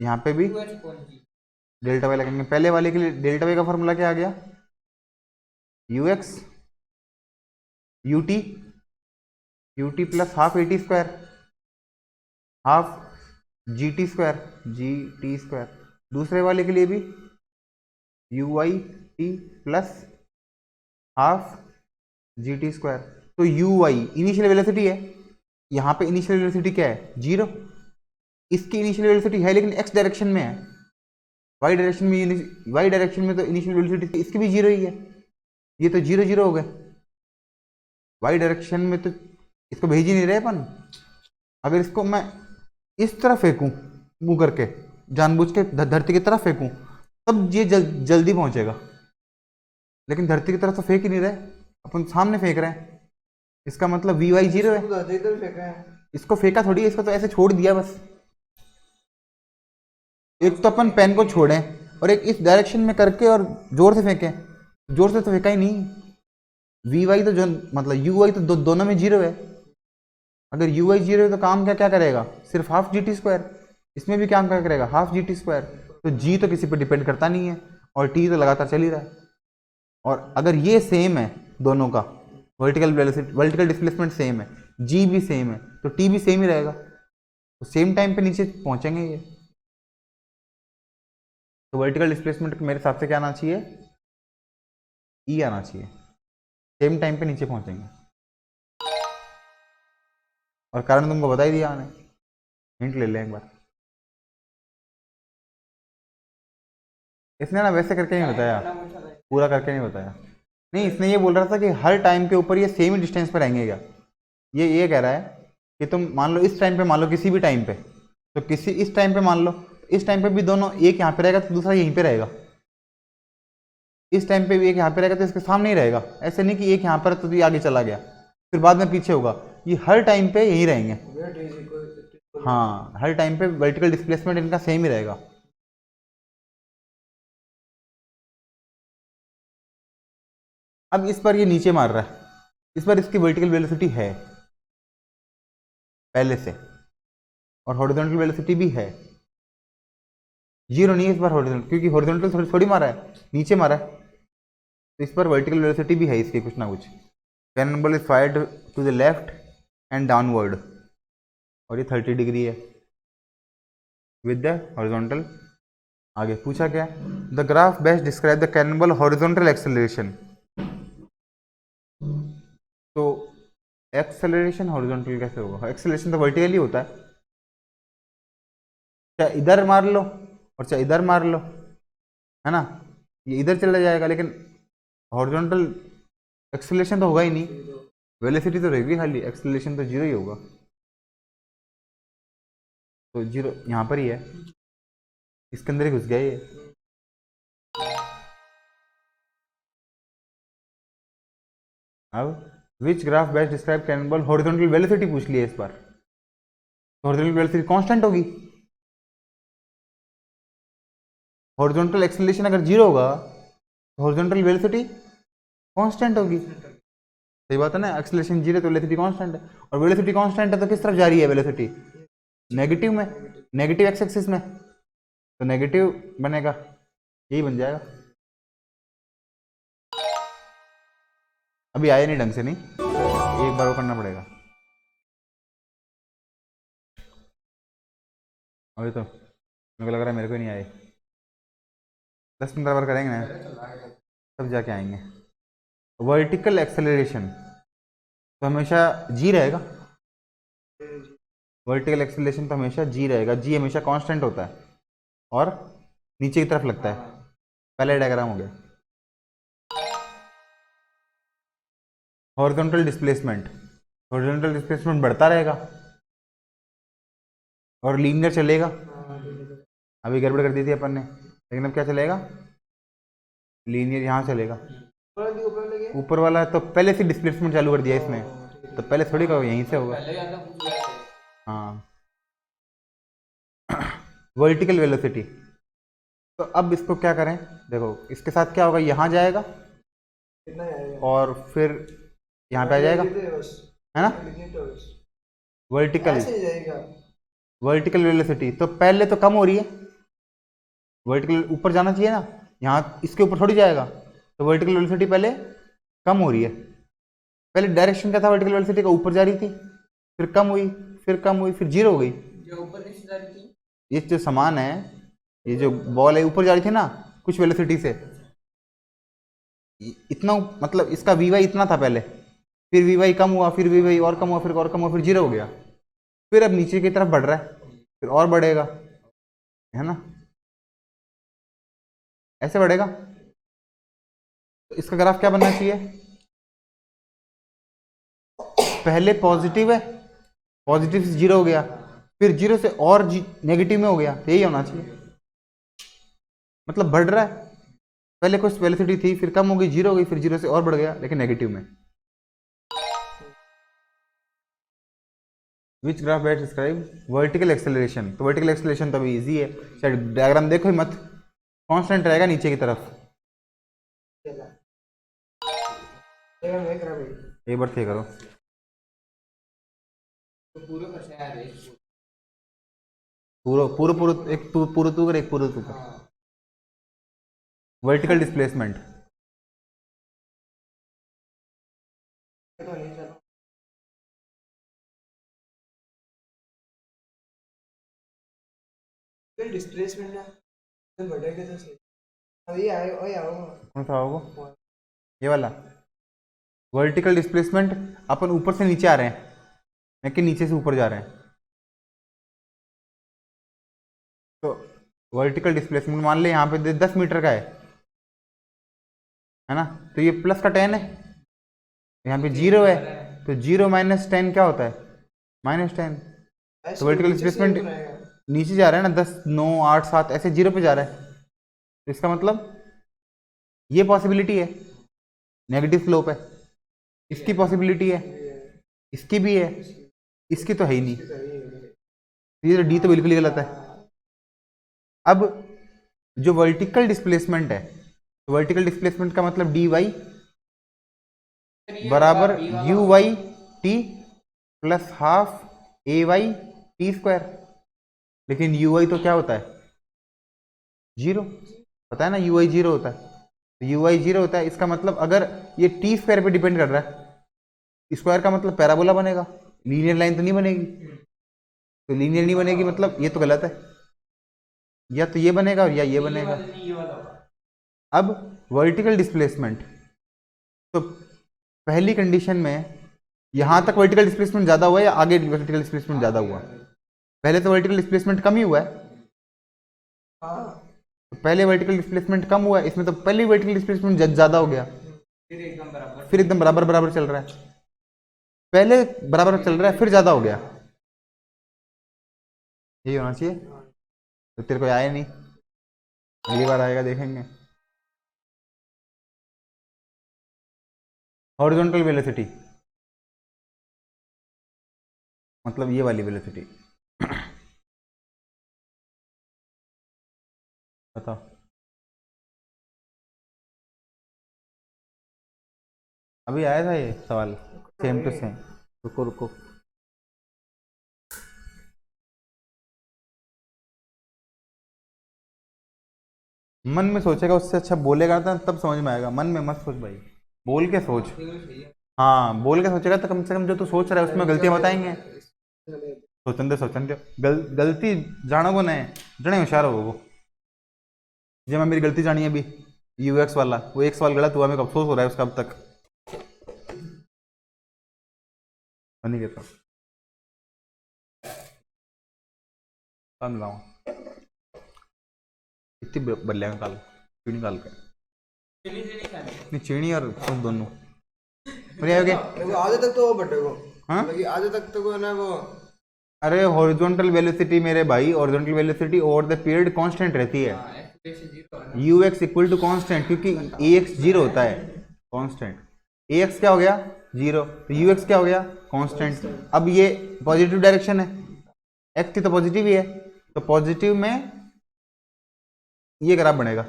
यहाँ पे भी two h upon g. Delta y लगाएंगे। पहले वाले के लिए डेल्टा वाई का फॉर्मूला क्या आ गया, u x u t plus half a t square, half g t square. दूसरे वाले के लिए भी u y t plus half g t square. तो यू वाई इनिशियल वेलोसिटी है, यहाँ पे इनिशियल वेलोसिटी क्या है, 0। इसकी इनिशियल वेलोसिटी है लेकिन एक्स डायरेक्शन में है, वाई डायरेक्शन में तो इनिशियल वेलोसिटी इसकी भी 0 ही है। ये तो 0 0 हो गए, वाई डायरेक्शन में तो इसको भेज ही नहीं रहे अपन। अगर इसको मैं इस तरफ फेंकूं मुंह करके, जानबूझ के धरती की तरफ फेंकूं, तब ये जल्दी पहुंचेगा, लेकिन धरती की तरफ तो फेंक ही नहीं रहे, अपन सामने फेंक रहे हैं। इसका मतलब वी वाई 0 है। इसको फेंका थोड़ी है, इसको तो ऐसे छोड़ दिया बस। एक तो अपन पेन को छोड़ें और एक इस डायरेक्शन में करके और जोर से फेंकें, जोर से तो फेंका ही नहीं। वी वाई तो जो मतलब यू वाई तो दोनों में 0 है। अगर यू वाई 0 है तो काम क्या क्या करेगा, सिर्फ हाफ जी टी स्क्वायर। इसमें भी काम क्या करेगा, हाफ जी टी स्क्वायर। तो जी तो किसी पर डिपेंड करता नहीं है और टी तो लगातार चल ही रहा है। और अगर ये सेम है दोनों का, वर्टिकल डिस्प्लेसमेंट सेम है, जी भी सेम है, तो टी भी सेम ही रहेगा, तो सेम टाइम पे नीचे पहुंचेंगे ये। तो वर्टिकल डिस्प्लेसमेंट मेरे हिसाब से क्या आना चाहिए, ई आना चाहिए, सेम टाइम पे नीचे पहुंचेंगे। और कारण तुमको बता ही दिया मैंने, हिंट ले लें एक बार। इसने ना वैसे करके नहीं बताया, पूरा करके नहीं बताया। नहीं, इसने ये बोल रहा था कि हर टाइम के ऊपर ये सेम ही डिस्टेंस पे रहेंगे क्या। ये कह रहा है कि तुम मान लो इस टाइम पे, मान लो किसी भी टाइम पे, तो किसी इस टाइम पे मान लो, इस टाइम पे भी दोनों, एक यहाँ पे रहेगा तो दूसरा यहीं पे रहेगा। इस टाइम पे भी एक यहाँ पे रहेगा तो इसके सामने ही रहेगा। ऐसे नहीं कि एक यहाँ पर तो ये आगे चला गया फिर बाद में पीछे होगा, ये हर टाइम पे यहीं रहेंगे। हाँ, हर टाइम पे वर्टिकल डिस्प्लेसमेंट इनका सेम ही रहेगा। अब इस पर ये नीचे मार रहा है, इस पर इसकी वर्टिकल वेलोसिटी है पहले से, और हॉरिजॉन्टल वेलोसिटी भी है। 0 नहीं है इस बार हॉरिजॉन्टल, क्योंकि हॉरिजॉन्टल थोड़ी मारा है, नीचे मारा है। तो इस पर वर्टिकल वेलोसिटी भी है इसकी कुछ ना कुछ। Cannonball is fired to the left and downward, और ये 30 डिग्री है विद द हॉरिजॉन्टल। आगे पूछा क्या, the graph best describe the cannonball horizontal acceleration. तो एक्सेलरेशन हॉरिजॉन्टल कैसे होगा, एक्सेलरेशन तो वर्टिकल ही होता है, चाहे इधर मार लो और चाहे इधर मार लो, है ना, ये इधर चला जाएगा, लेकिन हॉरिजॉन्टल एक्सेलरेशन तो होगा ही नहीं, वेलोसिटी तो रहेगी खाली, एक्सेलरेशन तो 0 ही होगा। तो 0 यहाँ पर ही है, इसके अंदर ही घुस गया ये। अब which graph best describe cannonball horizontal velocity पूछ लिया इस बार, हॉरिजॉन्टल वेलोसिटी कांस्टेंट होगी। हॉरिजॉन्टल एक्सेलरेशन अगर 0 होगा तो हॉरिजॉन्टल वेलोसिटी कांस्टेंट होगी। सही बात है ना, एक्सेलरेशन 0 तो वेलोसिटी कांस्टेंट है, और वेलोसिटी कांस्टेंट है तो किस तरफ जा रही है वेलोसिटी, नेगेटिव में, नेगेटिव एक्स एक्सिस में, तो नेगेटिव बनेगा, यही बन जाएगा। अभी आया नहीं ढंग से, नहीं एक बार वो करना पड़ेगा। अभी तो मेरे को लग रहा है मेरे को नहीं आए, 10-15 बार करेंगे ना तब जाके आएंगे। वर्टिकल एक्सेलरेशन तो हमेशा जी रहेगा, वर्टिकल एक्सेलरेशन तो हमेशा जी रहेगा, जी हमेशा कांस्टेंट होता है और नीचे की तरफ लगता है। पहला डायग्राम हो गया। हॉरिजॉन्टल डिस्प्लेसमेंट, हॉरिजॉन्टल डिस्प्लेसमेंट बढ़ता रहेगा और लीनियर चलेगा। अभी गड़बड़ कर दी थी अपन ने, लेकिन अब क्या चलेगा, लीनियर यहाँ चलेगा। ऊपर वाला तो पहले से डिस्प्लेसमेंट चालू कर दिया इसने, तो पहले थोड़ी का यहीं से होगा। हाँ, वर्टिकल वेलोसिटी। तो अब इसको क्या करें, देखो इसके साथ क्या होगा, यहाँ जाएगा और फिर यहाँ पे आ जाएगा, है ना, वर्टिकल वेलोसिटी तो पहले तो कम हो रही है, वर्टिकल ऊपर जाना चाहिए ना, यहाँ इसके ऊपर थोड़ी जाएगा, तो वर्टिकल वेलोसिटी पहले कम हो रही है। पहले डायरेक्शन क्या था वर्टिकल वेलोसिटी का, ऊपर जा रही थी, फिर कम हुई, फिर कम हुई, फिर जीरो हो गई। जो ऊपर कैसे जा रही थी? ये जो सामान है, ये जो बॉल है ऊपर जा रही थी ना कुछ वेलोसिटी से, इतना मतलब इसका वी वाई इतना था पहले, फिर वी वाई कम हुआ, फिर वी वाई और कम हुआ, फिर और कम हुआ, फिर जीरो हो गया, फिर अब नीचे की तरफ बढ़ रहा है, फिर और बढ़ेगा, है ना, ऐसे बढ़ेगा। तो इसका ग्राफ क्या बनना चाहिए, पहले पॉजिटिव है, पॉजिटिव से जीरो हो गया, फिर जीरो से और नेगेटिव में हो गया, यही होना चाहिए, मतलब बढ़ रहा है। पहले कुछ वेलोसिटी थी, फिर कम हो गई, जीरो हो गई, फिर जीरो से और बढ़ गया, लेकिन नेगेटिव में। विच graph best describe vertical acceleration, तो वर्टिकल एक्सेलरेशन तो अभी इजी है, शायद डायग्राम देखो ही मत, कांस्टेंट रहेगा नीचे की तरफ। एक बार थे करो, तो पूरे पर से आ रही पूरा पूरा पूरा एक पूरा तू कर, एक पूरा तू कर। वर्टिकल डिस्प्लेसमेंट, डिस्प्लेसमेंट ना बढ़ेगा तो सही। अभी आए ओए आओ। कौन सा होगा, ये वाला वर्टिकल डिस्प्लेसमेंट। अपन ऊपर से नीचे आ रहे हैं, लेकिन नीचे से ऊपर जा रहे हैं, तो वर्टिकल डिस्प्लेसमेंट मान ले यहाँ पे 10 मीटर का है ना, तो ये प्लस का 10 है, यहाँ पे जीरो है, तो जीरो माइनस 10 क्या होता है, -10। तो वर्टिकल डिस्प्लेसमेंट नीचे जा रहा है ना, 10 9 8 7 ऐसे जीरो पे जा रहा है, तो इसका मतलब ये पॉसिबिलिटी है, नेगेटिव स्लोप है, इसकी पॉसिबिलिटी है, इसकी भी है, इसकी तो है ही नहीं, ये तो डी तो बिल्कुल ही गलत है। अब जो वर्टिकल डिस्प्लेसमेंट है, तो वर्टिकल डिस्प्लेसमेंट का मतलब डी वाई बराबर u y t plus half a y t square, लेकिन यू वाई तो क्या होता है, जीरो, पता है ना, यू वाई जीरो होता है, तो यू वाई जीरो होता है, इसका मतलब अगर ये टी स्क्वायर पे डिपेंड कर रहा है, स्क्वायर का मतलब पैराबोला बनेगा, लीनियर लाइन तो नहीं बनेगी, तो लीनियर नहीं बनेगी मतलब ये तो गलत है, या तो ये बनेगा या ये बनेगा। अब वर्टिकल डिस्प्लेसमेंट, तो पहली कंडीशन में यहां तक वर्टिकल डिस्प्लेसमेंट ज्यादा हुआ है या आगे वर्टिकल डिस्प्लेसमेंट ज्यादा हुआ, पहले तो वर्टिकल डिस्प्लेसमेंट कम ही हुआ है, तो पहले वर्टिकल डिस्प्लेसमेंट कम हुआ है, इसमें तो पहले वर्टिकल डिस्प्लेसमेंट ज्यादा हो गया, फिर एकदम बराबर बराबर चल रहा है, पहले बराबर चल रहा है फिर ज्यादा हो गया, यही होना चाहिए। तो तेरे को आया नहीं, अगली बार आएगा देखेंगे। हॉरिजॉन्टल वेलोसिटी मतलब ये वाली वेलोसिटी, बताओ, अभी आया था ये सवाल सेम टू सेम, रुको रुको, मन में सोचेगा उससे अच्छा बोलेगा ना, तब समझ में आएगा, मन में मत सोच भाई, बोल के सोच, हाँ बोल के सोचेगा तो कम से कम जो तू सोच रहा है उसमें गलतियां बताएंगे, सोचन दे गलती जानो को नहीं जने होशियार हो वो, जब मैं मेरी गलती जानी है अभी यूएक्स वाला, वो एक सवाल गलत हुआ, मेरे को अफसोस हो रहा है उसका अब तक, नहीं कहता समझाऊँ इतनी बल्ले निकाल, चीनी निकाल के, नहीं चीनी और तुम दोनों बढ़िया हो गया, आधे तक तो वो बढ़ेगा, हाँ आधे तक तो वो ना वो, अरे हॉरिजॉन्टल वेलोसिटी मेरे भाई, horizontal velocity over the period constant रहती है, u x equal to constant, क्योंकि ए एक्स जीरो होता है कांस्टेंट, ए एक्स क्या हो गया जीरो, तो यू एक्स क्या हो गया कांस्टेंट। अब ये पॉजिटिव डायरेक्शन है, एक्स की तो पॉजिटिव ही है, तो पॉजिटिव में ये ग्राफ बनेगा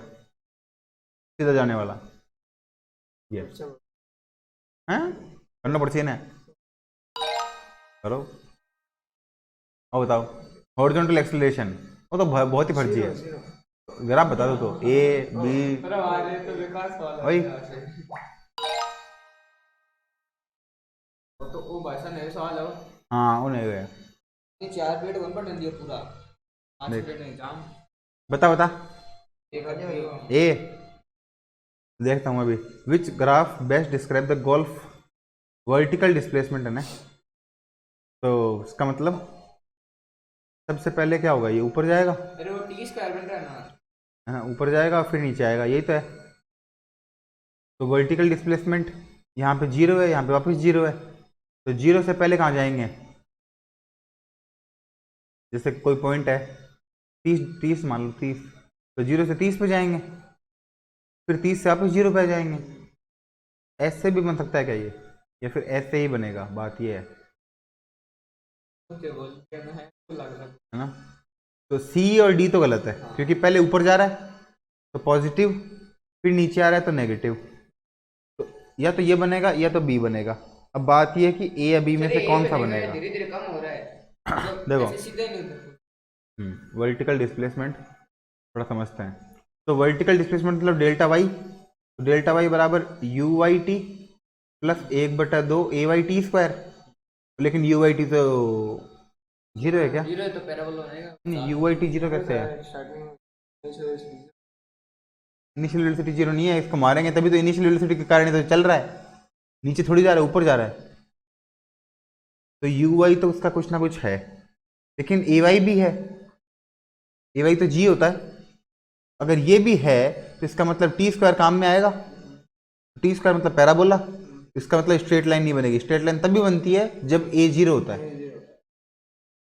सीधा जाने वाला, ये हैं करना पड़ती है ना, करो और बताओ। हॉरिजॉन्टल एक्सेलरेशन वो तो बहुत ही फर्जी है, ग्राफ बता दो तो ए बी अरे वाले तो बेकार सवाल है वही। वो तो वो भाषा नए सवाल है वो। हाँ उन्हें गए। ये 4 पीरियड कौन पढ़ने दिया पूरा 5 देख। पीरियड एग्जाम बता बता एक आदमी ए देखता हूँ अभी। विच graph best describe the golf vertical displacement है ना। तो इसका मतलब सबसे पहले क्या होगा, ये ऊपर जाएगा अरे वो टी स्क्वायर बन रहा है ना है ना, ऊपर जाएगा फिर नीचे आएगा, यही तो है। तो वर्टिकल डिस्प्लेसमेंट यहाँ पे 0 है, यहाँ पे वापस 0 है। तो 0 से पहले कहाँ जाएंगे, जैसे कोई पॉइंट है 30 मान लो 30, तो 0 से 30 पे जाएंगे, फिर 30 से वापस 0 पे आ जाएंगे। ऐसे भी बन सकता है क्या ये, या फिर ऐसे ही बनेगा, बात ये है ओके बोल कहना है तो लग रहा है ना। तो सी और डी तो गलत है, क्योंकि पहले ऊपर जा रहा है तो पॉजिटिव, फिर नीचे आ रहा है तो नेगेटिव। तो या तो ये बनेगा या तो बी बनेगा। अब बात ये है कि ए या बी में से कौन सा बनेगा। धीरे धीरे कम हो रहा है देखो ऐसे सीधा नहीं होता वर्टिकल डिस्प्लेसमेंट थोड़ा समझते हैं। तो वर्टिकल डिस्प्लेसमेंट मतलब डेल्टा वाई, तो डेल्टा वाई बराबर u y t plus 1/2 a y t square. लेकिन यू वाई टी तो 0 है क्या, जीरो है तो पैराबोला बनेगा नहीं यू वाई टी 0 कैसे है, स्टार्टिंग इनिशियल वेलोसिटी 0 नहीं है, इसको मारेंगे तभी तो, इनिशियल वेलोसिटी के कारण ही तो चल रहा है, नीचे थोड़ी जा रहा है ऊपर जा रहा है। तो यू वाई तो उसका कुछ ना कुछ है, लेकिन ए वाई भी है, ए वाई तो जी होता है। अगर ये भी है तो इसका मतलब टी स्क्वायर काम में आएगा, टी स्क्वायर मतलब पैराबोला, इसका मतलब स्ट्रेट लाइन नहीं बनेगी। स्ट्रेट लाइन तभी बनती है जब ए 0 होता है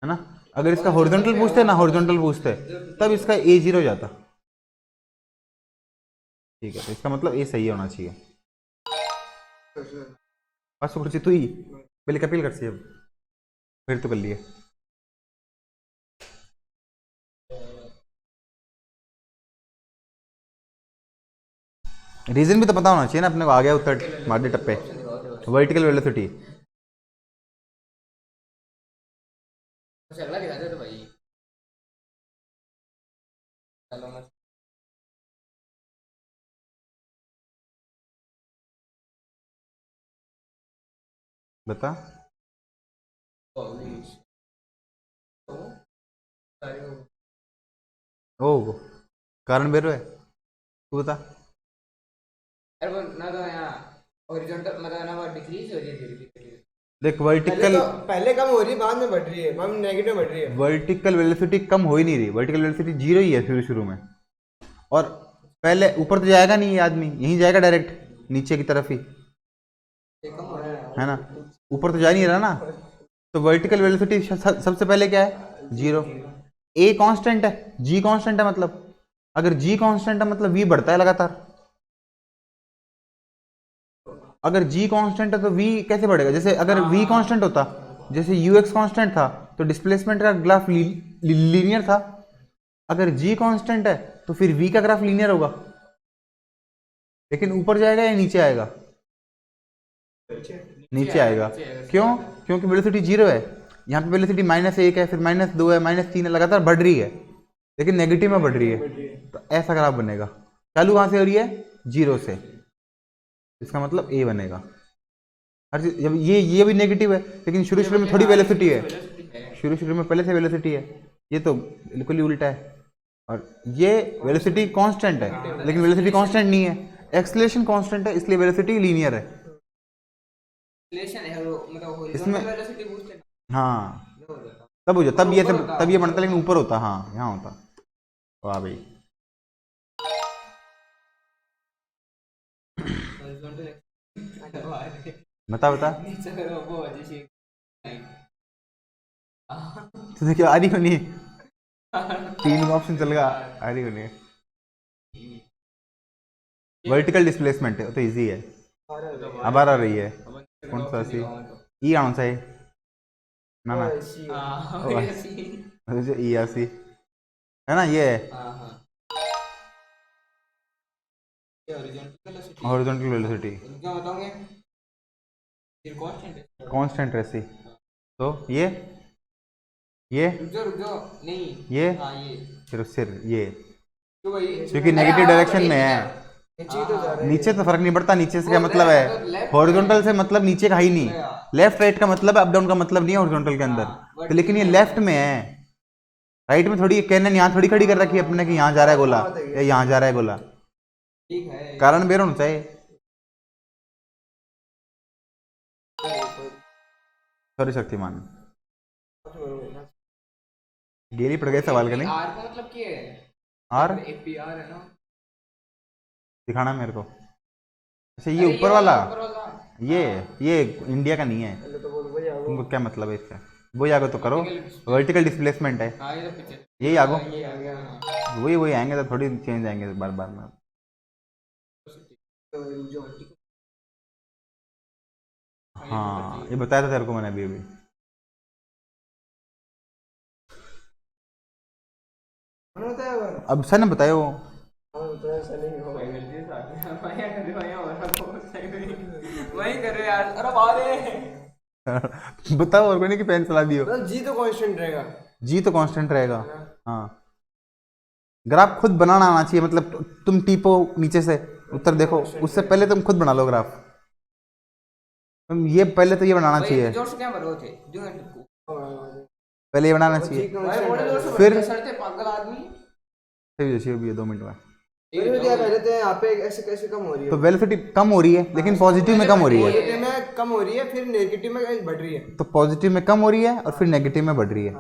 ना। अगर इसका हॉरिजॉन्टल पूछते ना, हॉरिजॉन्टल पूछते तब इसका ए 0 जाता। ठीक है, तो इसका मतलब ए सही होना चाहिए। बस कुछ तू ही पहले कपिल कर सी, अब फिर तो कर लिए। रीजन भी तो पता होना चाहिए ना अपने को, आ गया उत्तर मार दे टप्पे। वर्टिकल वेलोसिटी कुछ अगला दिखा दे तो भाई चलो मत बता। ओ कारण बेरो है, तू बता। अरे वो ना तो यहाँ हॉरिजॉन्टल मतलब ना वो डिक्रीज हो रही है धीरे धीरे देख वर्टिकल पहले कम हो रही है, बाद में बढ़ रही है, बाद में नेगेटिव बढ़ रही है। वर्टिकल वेलोसिटी कम हो ही नहीं रही, वर्टिकल वेलोसिटी 0 ही है शुरू शुरू में। और पहले ऊपर तो जाएगा नहीं ये आदमी, यहीं जाएगा डायरेक्ट नीचे की तरफ ही, कम हो रहा है ना, ऊपर तो जा नहीं रहा ना। तो वर्टिकल वेलोसिटी सबसे पहले क्या है 0। ए कांस्टेंट है, जी कांस्टेंट है, मतलब अगर जी कांस्टेंट है मतलब वी बढ़ता है लगातार। अगर जी कांस्टेंट है तो वी कैसे बढ़ेगा, जैसे अगर वी कांस्टेंट होता, जैसे यू एक्स कांस्टेंट था तो डिस्प्लेसमेंट का ग्राफ लीनियर था। अगर जी कांस्टेंट है तो फिर वी का ग्राफ लीनियर होगा, लेकिन ऊपर जाएगा या नीचे आएगा, नीचे आएगा। क्यों, क्योंकि वेलोसिटी 0 है, यहाँ पे वेलोसिटी -1 है, फिर -2 है, -3 है, लगातार बढ़ रही है, लेकिन नेगेटिव में बढ़ रही है। तो ऐसा ग्राफ बनेगा। चालू कहाँ से हो रही है 0 से, इसका मतलब ए बनेगा। हर चीज जब ये भी नेगेटिव है, लेकिन शुरू शुरू में थोड़ी वेलोसिटी है, शुरू शुरू में पहले से वेलोसिटी है, ये तो बिल्कुल ही उल्टा है। और ये वेलोसिटी कांस्टेंट है, लेकिन वेलोसिटी कांस्टेंट नहीं है, एक्सेलरेशन कांस्टेंट है, इसलिए वेलोसिटी लीनियर है। है वो मतलब इसमें हॉरिजॉन्टल वेलोसिटी बूस्ट है हाँ हो जाता तब हो जाता, तब ये बनता, लेकिन ऊपर होता, हाँ यहाँ होता। वाह भाई हॉरिजॉन्टल बता बता। नीचे वो जैसे तुझे क्या आ रही हो नहीं, 3 ऑप्शन चल गया, आ रही हो नहीं। वर्टिकल डिस्प्लेसमेंट है तो इजी है, अब आ रही है कौन सा सी ई आना चाहिए ना ना, ई आसी है ना, ये है हॉरिजॉन्टल वेलोसिटी क्या बताओगे फिर कांस्टेंट है कांस्टेंट रहती। तो ये रुक जाओ नहीं ये हाँ ये फिर सिर ये क्यों भाई? क्योंकि अरे नेगेटिव हाँ, डायरेक्शन बड़ी में है। है। नीचे ही तो जा रहा है। नीचे तो फर्क नहीं पड़ता, नीचे से क्या वो मतलब left है, left हॉरिजॉन्टल है। से मतलब नीचे का ही नहीं, लेफ्ट राइट का मतलब अप डाउन का मतलब नहीं है हॉरिजॉन्टल के अंदर। हाँ, तो लेकिन ये vertical लेफ्ट में है, राइट में थोड़ी, कैनन यहाँ थोड़ी खड़ी कर रखी है अपने कि यहाँ जा रहा है गोला या यहाँ जा रहा है गोला, ठीक है। कारण बेर होना चाहिए। सॉरी शक्तिमान, गेली पड़ गए सवाल का नहीं। आर का मतलब क्या है? आर एपीआर है ना? दिखाना मेरे को। अच्छा ये अरे ऊपर वाला, ऊपर वाला। ये इंडिया का नहीं है। पहले तो बोल भाई आओ। तुमको क्या मतलब है इससे, वही आगो तो करो, Vertical वर्टिकल डिस्प्लेसमेंट है, हाँ ये तो पीछे। यही आगो, ये आ गया। हाँ। वही वही आएंगे तो थोड़ी चेंज आएंगे बार बार में। जो हाँ ये बताया था तेरे को मैंने अभी अभी। कौन होता है वो? अब सर ने बताया वो। हाँ तो ऐसा नहीं होगा। भाई गलती से आ गया। भाई यार कर रहे हो यार वो सही नहीं। वही कर रहे हो यार। अरे बारे। बताओ और कोई नहीं कि पेन चला दियो। मतलब जी तो कांस्टेंट रहेगा। जी तो कांस्टेंट रहेगा। हाँ ग्राफ खुद बनाना आना चाहिए, मतलब तुम टीपो नीचे से उत्तर देखो, उससे पहले तुम खुद बना लो ग्राफ, तुम ये पहले तो ये बनाना भाई चाहिए, जोर से क्या भरो थे? जो है पहले ये बनाना जी चाहिए। भाई बड़े जोर से फिर भरते सर थे पागल आदमी। फिर जैसे अभी 2 मिनट में फिर क्या कर देते हैं यहाँ पे ऐसे कैसे कम हो रही है? तो वेलोसिटी कम हो रही है लेकिन पॉजिटिव में कम हो रही है, पॉजिटिव में कम हो रही है फिर नेगेटिव में बढ़ रही है। तो पॉजिटिव में कम हो रही है और फिर नेगेटिव में बढ़ रही है।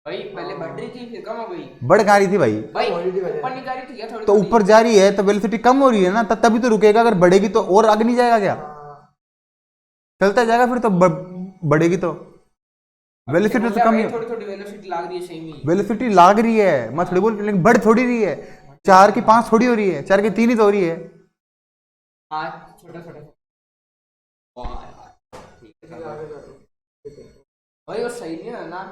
भाई पहले बढ़ रही थी फिर कम हो गई। बढ़ कहाँ रही थी भाई, भाई हो रही थी पहले। ऊपर नहीं जा रही थी क्या थोड़ी तो ऊपर जा रही है तो वेलोसिटी कम हो रही है ना, तभी तो रुकेगा, अगर बढ़ेगी तो और आगे नहीं जाएगा क्या, चलता जाएगा फिर तो बढ़ेगी तो वेलोसिटी तो कम ही, थोड़ी थोड़ी वेलोसिटी लाग रही है सही में। वेलोसिटी लाग रही है, मैं थोड़ी बोल, लेकिन बढ़ थोड़ी रही है, 4 की 5 थोड़ी हो रही है, 4 की 3 ही तो हो रही है। हाँ छोटा छोटा। वाह यार ठीक है चलो। भाई वो सही नहीं है ना,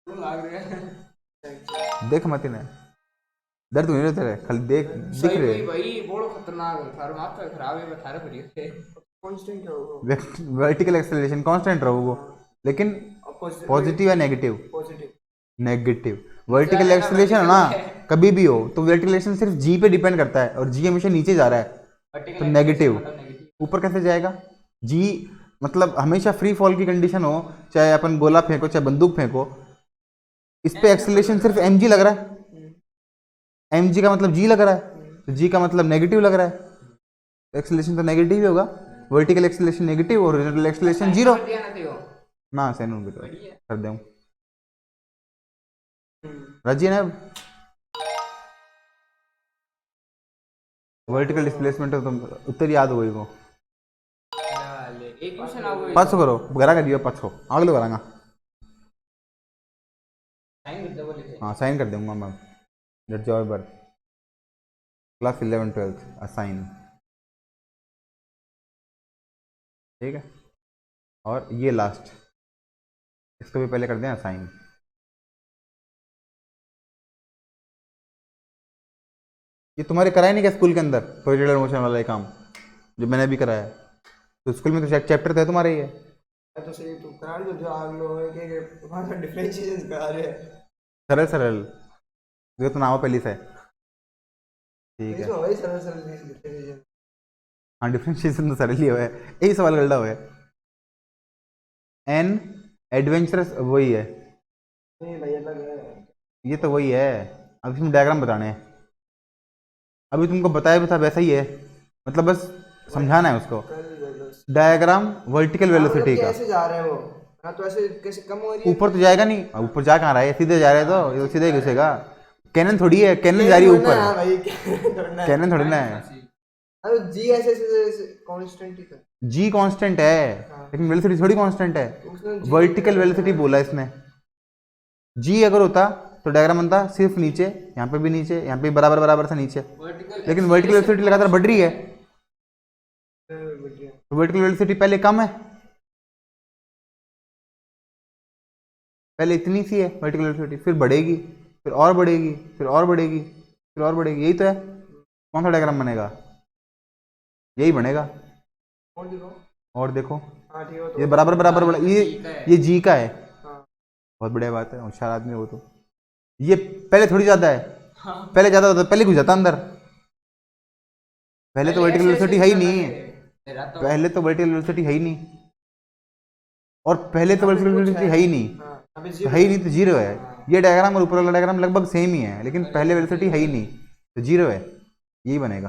तो लाग रहा है। देख मत इन्हें, दर्द नहीं रहते रहे, खाली देख दिख सही रहे में भाई बड़ो खतरनाक है, थारो माप तो खराब है, बता रहे बढ़िया थे। कांस्टेंट होगा। वर्टिकल एक्सेलरेशन कांस्टेंट रहो वो, लेकिन पॉजिटिव या negative, positive. Negative. Vertical acceleration हो ना कभी भी हो तो वर्टिकल एक्सेलरेशन सिर्फ जी पे डिपेंड करता है और जी हमेशा नीचे जा रहा है, तो नेगेटिव। ऊपर कैसे जाएगा, जी मतलब हमेशा फ्री फॉल की कंडीशन हो, चाहे अपन गोला फेंको चाहे बंदूक फेंको, इस पे एक्सेलरेशन सिर्फ एम जी लग रहा है, एम जी का मतलब जी लग रहा है, तो जी का मतलब नेगेटिव लग रहा है, एक्सेलरेशन तो नेगेटिव ही होगा, वर्टिकल एक्सेलरेशन नेगेटिव और हॉरिजॉन्टल एक्सेलरेशन जीरो। ना सैन कर दूँ राजी है ना, वर्टिकल डिस्प्लेसमेंट हो तो उत्तर याद हो गई वो, एक क्वेश्चन आओ पाँच करो घरा का दियो, 5 अगले करांगा। साइन कर दो बोले थे। हाँ साइन कर दूंगा मैं, date of birth, class 11 12 assign, ठीक है। और ये लास्ट, इसको भी पहले कर दें असाइन। ये तुम्हारे कराया नहीं क्या स्कूल के अंदर प्रोजेक्ट मोशन वाला ये काम, जो मैंने अभी कराया, तो स्कूल में तो चैप्टर थे तुम्हारे ये, तो सही तू करा लो जो आप लोग के वहां से डिफरेंशिएशन करा रहे हैं। सरल सरल जो तो नाम हो पहले से, ठीक है। इसमें वही सरल सरल डिफरेंशिएशन। हाँ डिफरेंशिएशन तो सरल ही हुआ है, यही सवाल गलता हुआ है। एन एडवेंचरस वही है, नहीं भाई अलग है। ये तो वही है, अब इसमें डायग्राम बताने हैं, अभी तुमको बताया भी था वैसा ही है, मतलब बस समझाना है उसको। डायग्राम वर्टिकल वेलोसिटी का, कैसे जा रहे हैं वो, हाँ तो ऐसे कैसे कम हो रही है? ऊपर तो जाएगा नहीं, ऊपर जा कहाँ रहा है, सीधे जा रहे हैं तो ये तो सीधे ही घुसेगा। कैनन थोड़ी है, कैनन जा रही है ऊपर, हाँ भाई कैनन थोड़ी ना है। अरे जी ऐसे ऐसे कांस्टेंट ही था। जी कांस्टेंट है लेकिन वेलोसिटी थोड़ी कांस्टेंट है, वर्टिकल वेलोसिटी बोला इसने। जी अगर होता तो डायग्राम बनता सिर्फ नीचे, यहाँ पे भी नीचे, यहाँ पे भी बराबर बराबर था नीचे, लेकिन वर्टिकल वेलोसिटी लगातार बढ़ रही है, तो वर्टिकल वेलोसिटी पहले कम है, पहले इतनी सी है वर्टिकल वेलोसिटी, फिर बढ़ेगी, फिर और बढ़ेगी, फिर और बढ़ेगी, फिर और बढ़ेगी, यही तो है। कौन सा डायग्राम बनेगा, यही बनेगा। और देखो हाँ ठीक है तो ये बराबर बराबर बढ़ा, ये जी का है, हाँ बहुत बढ़िया बात है, होशियार आदमी हो तो। ये पहले थोड़ी ज़्यादा है, हाँ पहले ज़्यादा होता, पहले घुस जाता अंदर। पहले तो वर्टिकल वेलोसिटी है ही नहीं, मेरा तो पहले तो वर्टिकल वेलोसिटी है ही नहीं, और पहले तो यहाँ पे वर्टिकल कुछ वेलोसिटी है है ही नहीं। नहीं, हाँ, यहाँ पे तो जीरो है ही नहीं तो जीरो है। ये डायग्राम और ऊपर वाला डायग्राम लगभग सेम ही है, लेकिन अरे पहले वेलोसिटी है ही नहीं तो जीरो है, यही बनेगा।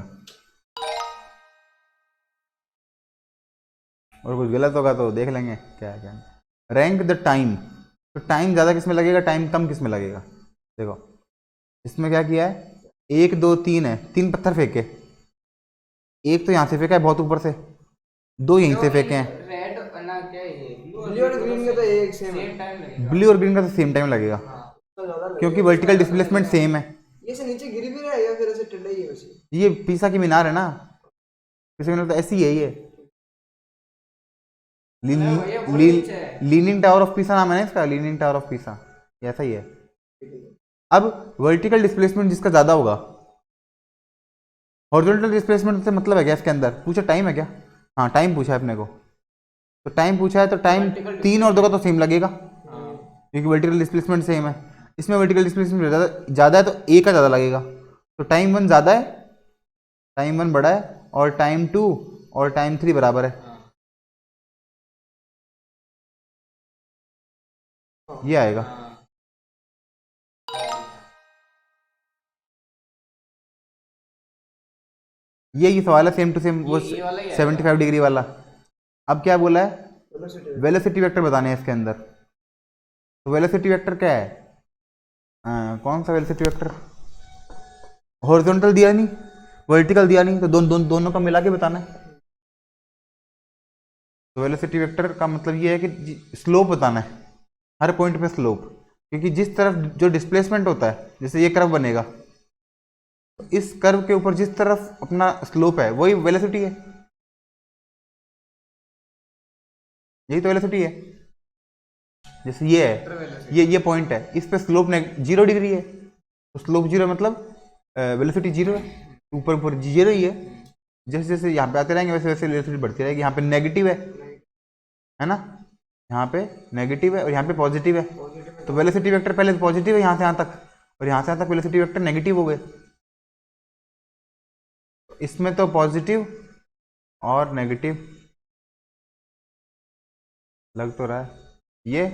और कुछ गलत होगा तो देख लेंगे क्या है क्या नहीं। रैंक द टाइम, तो टाइम ज़्यादा किस में लगेगा, टाइम कम किस में लगेगा। देखो इसमें क्या किया है, 1 2 3 है, 3 पत्थर फेंके, एक तो यहाँ से फेंका है बहुत ऊपर से, 2 यहीं से फेंके हैं। रेड ना क्या ये ब्लू और ग्रीन का तो एक सेम है। सेम टाइम लगेगा। ब्लू और ग्रीन का तो सेम टाइम लगेगा, हाँ तो ज़्यादा लगेगा। क्योंकि वर्टिकल डिस्प्लेसमेंट सेम है। ये से नीचे गिर भी रहा है या फिर ऐसे टेढ़ा ही है वैसे? ये पीसा की मीनार है ना, पीसा की मीनार तो ऐसी है ये, मतलब भैया वो नीचे है। लीनिंग टावर ऑफ पीसा नाम है ना इसका, लीनिंग टावर ऑफ पीसा, ये ऐसा ही है। अब वर्टिकल डिस्प्लेसमेंट जिसका ज़्यादा होगा, हॉरिजॉन्टल डिस्प्लेसमेंट से मतलब है क्या इसके अंदर, पूछा टाइम है क्या, हाँ टाइम पूछा है अपने को, तो टाइम पूछा है तो टाइम Vertical 3 और 2 का तो सेम लगेगा, हाँ क्योंकि वर्टिकल डिस्प्लेसमेंट सेम है। इसमें वर्टिकल डिस्प्लेसमेंट ज़्यादा है तो ए का ज़्यादा लगेगा, तो टाइम 1 ज़्यादा है, टाइम 1 बड़ा है, और टाइम 2 और टाइम 3 बराबर है, ये आएगा। हाँ। ये सवाल है सेम टू सेम वो ये वाला ही आएगा। 75 डिग्री वाला। अब क्या बोला है, वेलोसिटी वेलोसिटी वेक्टर बताने हैं इसके अंदर, तो वेलोसिटी वेक्टर क्या है, कौन सा वेलोसिटी वेक्टर, हॉरिजॉन्टल दिया नहीं, वर्टिकल दिया नहीं, तो दोनों का मिला के बताना है। तो वेलोसिटी वेक्टर का मतलब ये है कि स्लोप बताना है, हर पॉइंट पे स्लोप, क्योंकि जिस तरफ जो डिस्प्लेसमेंट होता है, जैसे ये कर्व बनेगा, तो इस कर्व के ऊपर जिस तरफ अपना स्लोप है वही वेलोसिटी है, यही तो वेलोसिटी है। जैसे ये है, ये पॉइंट है, इस पे स्लोप 0 डिग्री है, तो स्लोप 0 मतलब वेलोसिटी 0 है, ऊपर ऊपर 0 ही है। जैसे जैसे यहाँ पे आते रहेंगे वैसे वैसे वेलोसिटी बढ़ती रहेगी। यहाँ पे नेगेटिव है ना, यहाँ पे नेगेटिव है और यहाँ पे पॉजिटिव है, तो वेलोसिटी वेक्टर पहले पॉजिटिव है यहाँ से यहाँ तक, और यहाँ से यहाँ तक वेलोसिटी वेक्टर नेगेटिव हो गए। इसमें तो पॉजिटिव और नेगेटिव लग तो रहा है,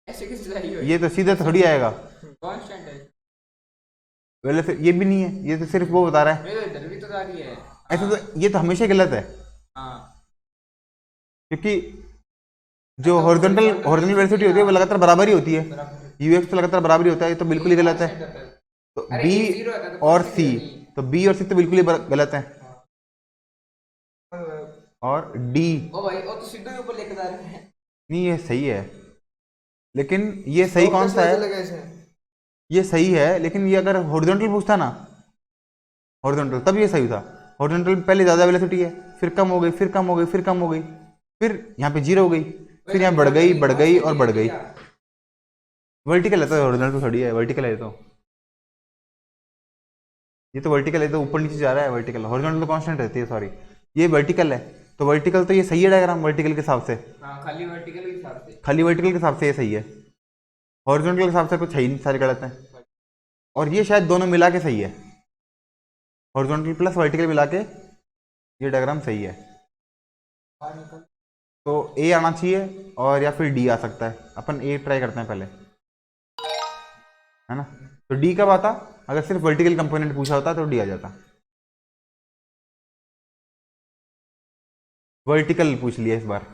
ऐसे किस चाहिए ये तो सीधे थोड़ी आएगा, कांस्टेंट है। वेलोसिटी ये भी नहीं है, ये तो सिर्फ वो बता रहा है, मेरे इधर भी तो जा रही है। ऐसे तो ये तो हमेशा गलत है, हाँ क्योंकि जो हॉरिजॉन्टल हॉरिजॉन्टल वेलोसिटी होती है वो लगातार बराबर ही होती है, यूएक्स तो लगातार बराबर ही होता है, ये तो बिल्कुल ही गलत है। तो अरे बी ये zero है तो और constant सी, है नहीं। तो बी और सी तो बिल्कुल ही गलत है, और डी ओ भाई वो तो सीधे ऊपर लेके जा रहे हैं। नहीं, ये सही है, लेकिन ये सही कौन सा है, लगा ऐसे? ये सही है, लेकिन ये अगर हॉरिजॉन्टल पूछता ना, हॉरिजॉन्टल तब ये सही था। हॉरिजॉन्टल पहले ज़्यादा वेलोसिटी है, फिर कम हो गई, फिर कम हो गई, फिर कम हो गई, फिर यहाँ पे 0 हो गई, फिर यहाँ बढ़ गई बढ़ गई और बढ़ गई। वर्टिकल है तो हॉरिजॉन्टल थोड़ी है, वर्टिकल है तो, ये तो वर्टिकल है तो ऊपर नीचे जा रहा है, वर्टिकल हॉरिजॉन्टल तो कांस्टेंट रहती है, सॉरी ये वर्टिकल है, तो वर्टिकल तो ये सही है डायग्राम वर्टिकल के हिसाब से, हाँ खाली वर्टिकल के हिसाब से। खाली वर्टिकल के हिसाब से ये सही है, हॉरिजॉन्टल के हिसाब से कुछ है ही नहीं, सारे गलत हैं। और ये शायद दोनों मिला के सही है, हॉरिजॉन्टल प्लस वर्टिकल मिला के ये डायग्राम सही है। तो ए आना चाहिए और या फिर डी आ सकता है, अपन ए ट्राई करते हैं पहले, है ना। तो डी कब आता, अगर सिर्फ वर्टिकल कंपोनेंट पूछा होता तो डी आ जाता, वर्टिकल पूछ लिया इस बार,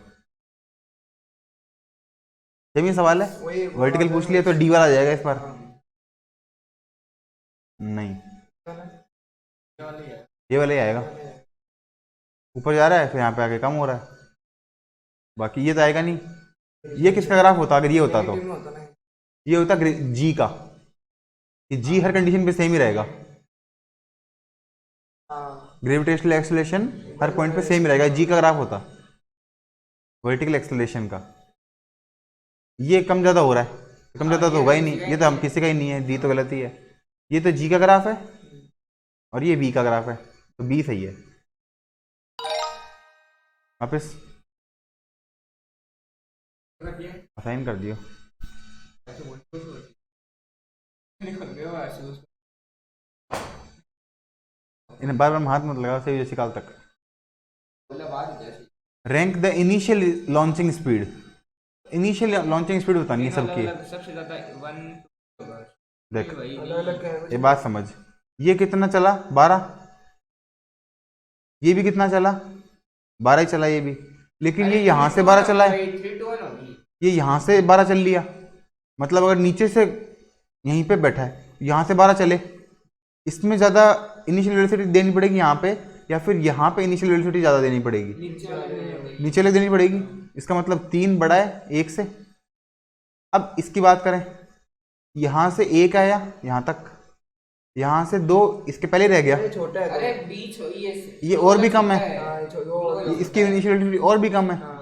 जब ये सवाल है वही वर्टिकल पूछ लिया तो डी वाला आ जाएगा इस बार, नहीं ये वाला ही आएगा, ऊपर जा रहा है फिर यहाँ पे आके कम हो रहा है, बाकी ये तो आएगा नहीं। ये किसका ग्राफ होता अगर ये होता तो, नेगेटिव में होता ना। ये होता जी का, कि जी हर कंडीशन पे सेम ही रहेगा, हाँ ग्रेविटेशनल एक्सेलरेशन हर पॉइंट पे सेम ही रहेगा, जी का ग्राफ होता वर्टिकल एक्सेलरेशन का। ये कम ज़्यादा हो रहा है, कम ज़्यादा तो होगा ही नहीं, ये तो हम किसी का ही नहीं है, डी तो गलत ही है। ये तो जी का ग्राफ है और ये बी का ग्राफ है, तो बी सही है। वापस असाइन कर दियो। निकल गया वो शूज। इन्हें बार बार हाथ मत लगाओ, सही जैसे काल तक। बोला बात जैसी rank the initial launching speed. Initial launching speed बतानी है सबकी। सबसे ज्यादा 1 देख अलग अलग क्या है ये बात समझ, ये कितना चला 12, ये भी कितना चला 12 ही चला ये भी, लेकिन ये यहाँ से 12 चला है, 3 to 1 होगी। ये यहाँ से 12 चल लिया। मतलब अगर नीचे से यहीं पे बैठा है, यहाँ से 12 चले, इसमें ज़्यादा इनिशियल वेलोसिटी देनी पड़ेगी यहाँ पे, या फिर यहाँ पे इनिशियल वेलोसिटी ज़्यादा देनी पड़ेगी, नीचे वाले नीचे वाले देनी पड़ेगी। इसका मतलब 3 बड़ा है 1 से। अब इसकी बात करें, यहाँ से 1 आया यहाँ तक, यहाँ से 2 इसके पहले रह गया, ये छोटा है अरे तो। बीच ये और भी कम है, हाँ, ये छोटा इसकी इनिशियल वेलोसिटी और भी कम है। हाँ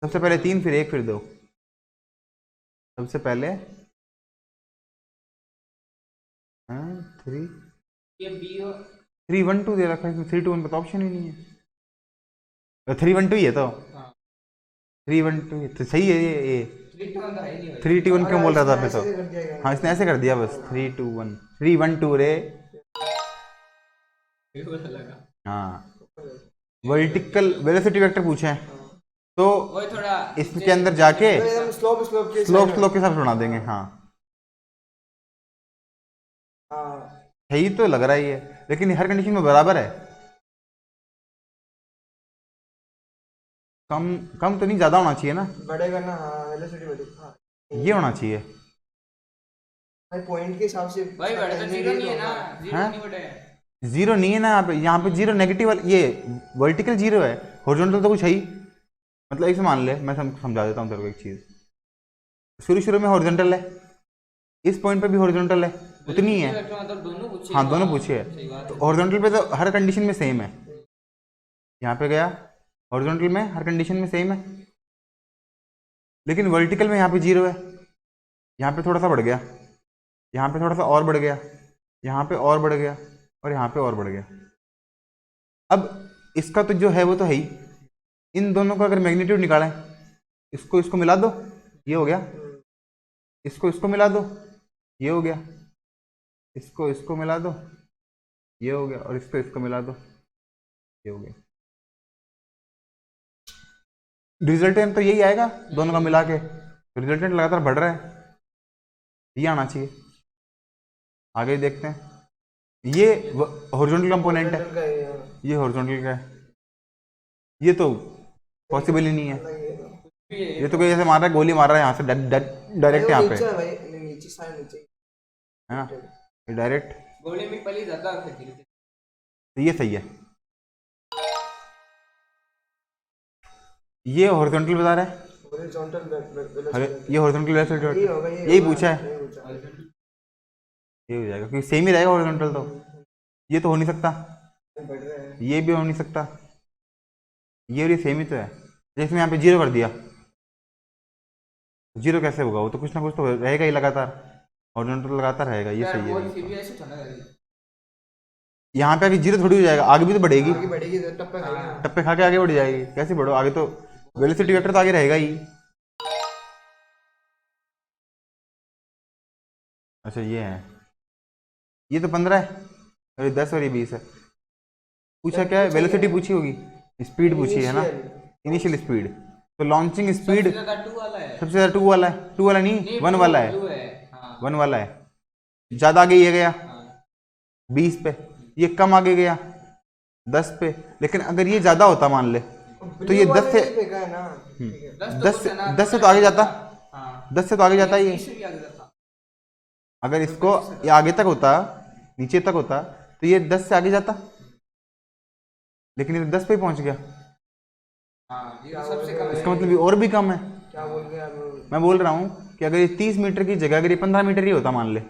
सबसे पहले 3 फिर 1 फिर 2, सबसे पहले 3 ये बी हो 3 1 2 दे रखा है इसमें, 3 2 1 का तो ऑप्शन ही नहीं है। 3 1 2 ही है तो, हाँ 3 1 2 तो सही है ये 3 to 1 तो है नहीं भाई। 3 2 1 क्यों बोल रहा था फिर तो। ऐसे कर दिया गया। हाँ इसने ऐसे कर दिया बस, 3 2 1 3 1 2 रे। बिल्कुल लगा हाँ वर्टिकल वेलोसिटी वेक्टर पूछे हैं तो वो थोड़ा इसके अंदर जाके एकदम स्लोप स्लोप के स्लोप स्लोप के साथ बना देंगे। हाँ हाँ सही तो लग रहा ही है, लेकिन हर कंडीशन में बराबर है। कम कम तो नहीं, ज़्यादा होना चाहिए ना, बड़े करना। हाँ वेलोसिटी बड़ी। हाँ ये होना चाहिए। भाई पॉइंट के हिसाब से भाई बड़े तो जीरो नहीं है ना, जीरो हाँ? नहीं बड़े है। जीरो नहीं है ना यहाँ पे जीरो नेगेटिव ये वर्टिकल जीरो है, हॉरिजॉन्टल तो कुछ है ही। मतलब एक से मान ले, मैं समझा देता हूँ तेरे को एक चीज़। शुरू शुरू में हॉरिजॉन्टल है, इस पॉइंट पे भी हॉरिजॉन्टल है, उतनी है। मतलब दोनों पूछे। हाँ दोनों पूछे सही बात है, है। तो हॉरिजॉन्टल पे तो हर कंडीशन में सेम है। यहाँ पे गया हॉरिजॉन्टल में हर कंडीशन में सेम है, लेकिन वर्टिकल में यहाँ पे जीरो है, यहाँ पे थोड़ा सा बढ़ गया, यहाँ पे थोड़ा सा और बढ़ गया, यहाँ पे और बढ़ गया, और यहाँ पे और बढ़ गया। अब इसका तो जो है वो तो है ही। इन दोनों का अगर मैग्नीट्यूड निकालें, इसको इसको मिला दो, ये हो गया, इसको इसको मिला दो, ये हो गया, इसको इसको मिला दो, ये हो गया, और इसको इसको मिला दो, ये हो गया। रिजल्टेंट तो यही आएगा दोनों का मिला के, रिजल्टेंट लगातार बढ़ रहा है, ये आना चाहिए। आगे देखते हैं, ये हॉरिजॉन्टल कंपोनेंट है, का है, हाँ। ये हॉरिजॉन्टल का है, ये तो पॉसिबल ही नहीं है। ये तो कोई ऐसे मार रहा है, गोली मार रहा है यहाँ से डायरेक्ट यहाँ पे, नीचे है भाई, नीचे साइड नीचे है ना, ये डायरेक्ट, गोली में पली ज्यादा है। तो ये सही है। ये हॉरिजॉन्टल बता रहा है, हॉरिजॉन्टल अरे ये हॉरिजॉन्टल वेलोसिटी ये होगा, यही होगा, पूछा है, यही पूछा है। ये हो जाएगा क्योंकि सेम ही रहेगा हॉरिजॉन्टल तो। ये तो हो नहीं सकता, बढ़ रहा है। ये भी हो नहीं सकता, ये और ये सेम ही तो है। जैसे यहाँ पे जीरो कर दिया, जीरो कैसे होगा, वो तो कुछ ना कुछ तो रहेगा ही लगातार, हॉरिजॉन्टल लगातार रहेगा, ये सही वो है। फिर भी ऐसे थोड़ा करेगा। यहाँ पे आगे जीरो थोड़ी हो जाएगा, आगे भी तो बढ़ेगी, आगे बढ़ेगी तो टप्पे खाएगी। टप्पे खा के आगे बढ़ जाएगी, कैसे बढ़ो आगे, तो वेलोसिटी वेक्टर तो आगे रहेगा ही। अच्छा ये है, ये तो 15 है, और ये 10 और ये 20 है। पूछा क्या है, वेलोसिटी पूछी होगी, स्पीड पूछी है ना, इनिशियल स्पीड। तो लॉन्चिंग स्पीड ज्यादा 2 वाला है। सबसे ज़्यादा 2 वाला है, 2 वाला नहीं 1 वाला है, 2 है। हाँ 1 वाला है। ज़्यादा आगे ये गया हाँ 20 पे, ये कम आगे गया 10 पे, लेकिन अगर ये ज़्यादा होता मान ले, तो ये 10 से फेंका है ना, ठीक है। 10 से तो आगे जाता, हाँ 10 से तो आगे जाता ही है। इससे भी आगे जाता। अगर इसको ये आगे तक होता, नीचे तक होता, तो ये 10 से आगे जाता, लेकिन ये 10 पे ही पहुंच गया, हाँ ये तो सबसे कम इसका मतलब ये और भी कम है। क्या बोल गया आप? मैं बोल रहा हूँ कि अगर ये 30 मीटर की जगह अगर ये 15 मीटर ही होता मान ले, तो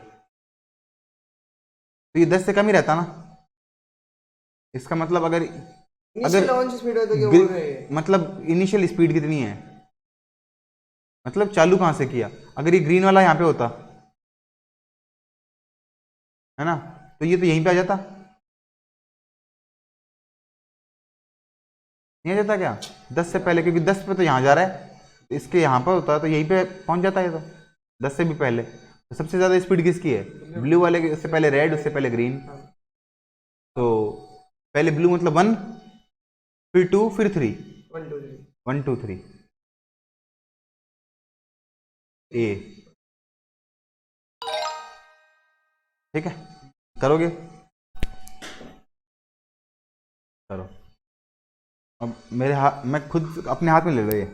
ये 10 से कम ही रहता ना। इसका मतलब अगर इनिशियल लॉन्च स्पीड है तो क्या बोल रहे हैं? मतलब इनिशियल स्पीड कितनी है, मतलब चालू कहाँ से किया, अगर ये ग्रीन वाला यहाँ पे होता है ना, तो ये तो यहीं पे आ जाता, नहीं आ जाता क्या 10 से पहले, क्योंकि 10 पे तो यहाँ जा रहा है, तो इसके यहाँ पर होता है तो यहीं पे पहुंच जाता है। तो 10 से भी पहले। तो सबसे ज़्यादा स्पीड किसकी है? ब्लू वाले की, उससे पहले रेड, उससे पहले ग्रीन। तो पहले ब्लू मतलब 1, फिर 2, फिर 3। 1 2 3 1 2 3 ए। ठीक है, करोगे? करो। अब मेरे हाथ, मैं खुद अपने हाथ में ले लो ये,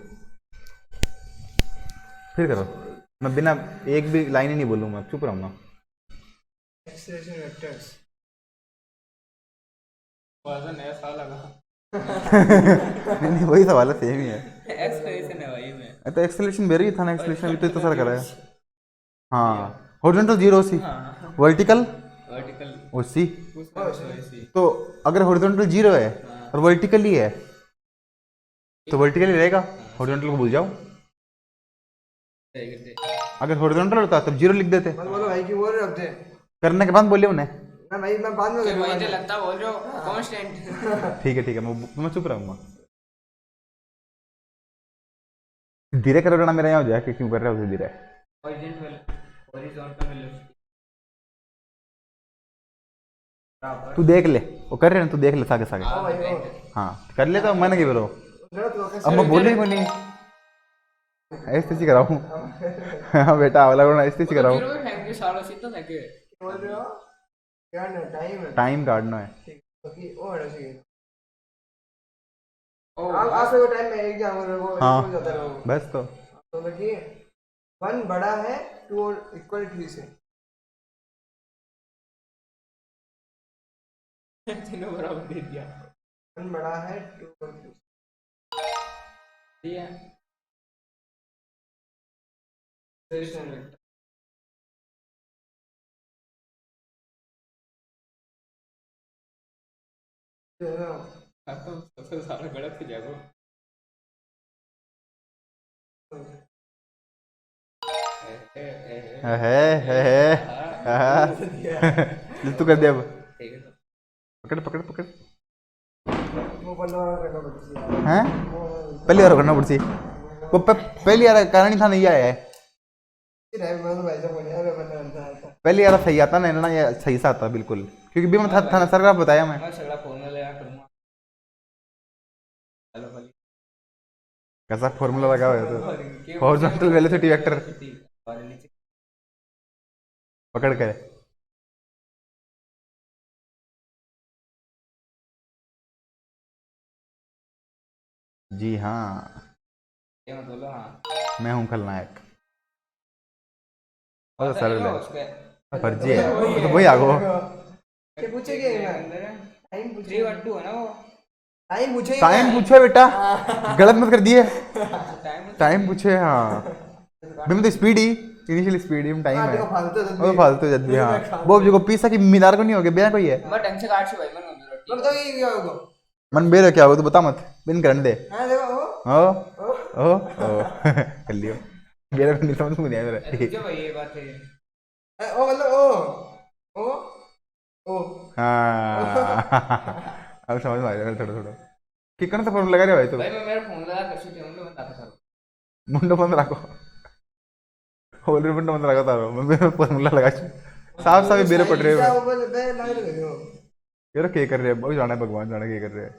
फिर करो। मैं बिना एक भी लाइन ही नहीं बोलूंगा, चुप रहूंगा। Acceleration vectors. वजन ऐसा लगा। नहीं नहीं, वही सवाल है, सेम ही है। एक्सप्रेशन है भाई में। तो एक्सेलरेशन मेरे ही था ना, एक्सेलरेशन अभी तो इतना सारा करा है। हाँ, हॉरिजॉन्टल 0 सी, हाँ वर्टिकल वर्टिकल ओ सी। उसका वैसे तो अगर हॉरिजॉन्टल 0 है हाँ। और वर्टिकल ही है तो वर्टिकल ही रहेगा, हॉरिजॉन्टल को भूल जाओ। अगर हॉरिजॉन्टल होता तब 0 लिख देते। मत बोलो भाई, क्यों बोल रहे हो अपने? करने के बाद बोले उन्हें। मैं भाई, मैं बाद में वही तो करूंगा। लगता बोल रहे हो कांस्टेंट। ठीक है, मैं चुप रहूंगा। धीरे करो ना, मेरा यहाँ हो जाए कि क्यों कर रहे हो धीरे। हॉरिजॉन्टल वेलोसिटी तू देख ले, वो कर रहे हैं, तू देख ले सागे सागे। ओ भाई ओ, हाँ कर ले, तो मैंने क्यों करो? गलत हो गया। अब मैं बोलूँ ही बोली, ऐसे ही कराऊँ। हाँ बेटा, वाला करो ना, ऐसे ही कराऊँ। जीरो में फेंक के सालों से तो फेंके। बोल रहे हो क्या? ना टाइम है। टाइम काटना है। ठीक, बाकी ओ होना चाहिए। ओ आप लोगों टाइम में एक जाम हो रहे हो, हाँ। हो जाता रहो। बस तो तो देखिए 1 बड़ा है 2 और इक्वल 3 से। तीनों बराबर दे दिया। 1 बड़ा है 2 और 3 ठीक है। से। अब तो सबसे सारा गलत हो जाएगा। है। तू कर दे अब। ठीक है तो पकड़ पकड़ पकड़। वो बंदा करना पड़ता है। हैं? पहली बार करना पड़ती। वो पहली बार कारण ही था, नहीं आया है। फिर है, मैं तो वैसे बोले अरे बंदा बनता है। पहली बार सही आता ना ये सही सा आता बिल्कुल, क्योंकि भी मैं था ना सर का बताया मैं। मैं सगड़ा फोन में लगा करूंगा। हेलो भाई कैसा फॉर्मूला लगा हुआ है तो? हॉरिजॉन्टल वेलोसिटी वेक्टर पकड़ कर। जी हाँ, ये मत बोलो। हाँ मैं हूँ खलनायक। और पता सरल नहीं है, उसके फर्जी है, वो तो वही आगो। ये पूछेगे टाइम 312 है ना वो। टाइम पूछेगा। टाइम पूछे बेटा, गलत मत कर दिए। टाइम टाइम पूछे हाँ, भी मैं तो स्पीड ही, इनिशियल स्पीड ही टाइम है। वो फालतू जद भी हाँ, वो जो पीसा की मीनार को नहीं हो गया बेया कोई है। मैं ढंग से काट से भाई मैं रोटी मतलब ये क्या होगा? मन बेरे क्या होगा तू बता मत, बिन करने दे। हां देखो ओ कर लियो। मेरा नहीं समझ में नहीं आया मेरा। जो भाई ये बात है। ओ मतलब ओ ओ हाँ अब समझ में आ रहा है थोड़ा थोड़ा। कितना सा फॉर्मूला लगा रहे भाई तू? भाई मैं मेरा फोन लगा कर सकते हूं, मैं बताता था। मुंडो बंद रखो, ऑलरेडी मुंडो बंद रखा था मैं, मेरा फॉर्मूला लगा साफ साफ मेरे पड़ रहे क्या हैं। वो बोले बे लाइन लगे हो। यार क्या कर रहे हैं भाई, जाना है भगवान जाने क्या कर रहे हैं।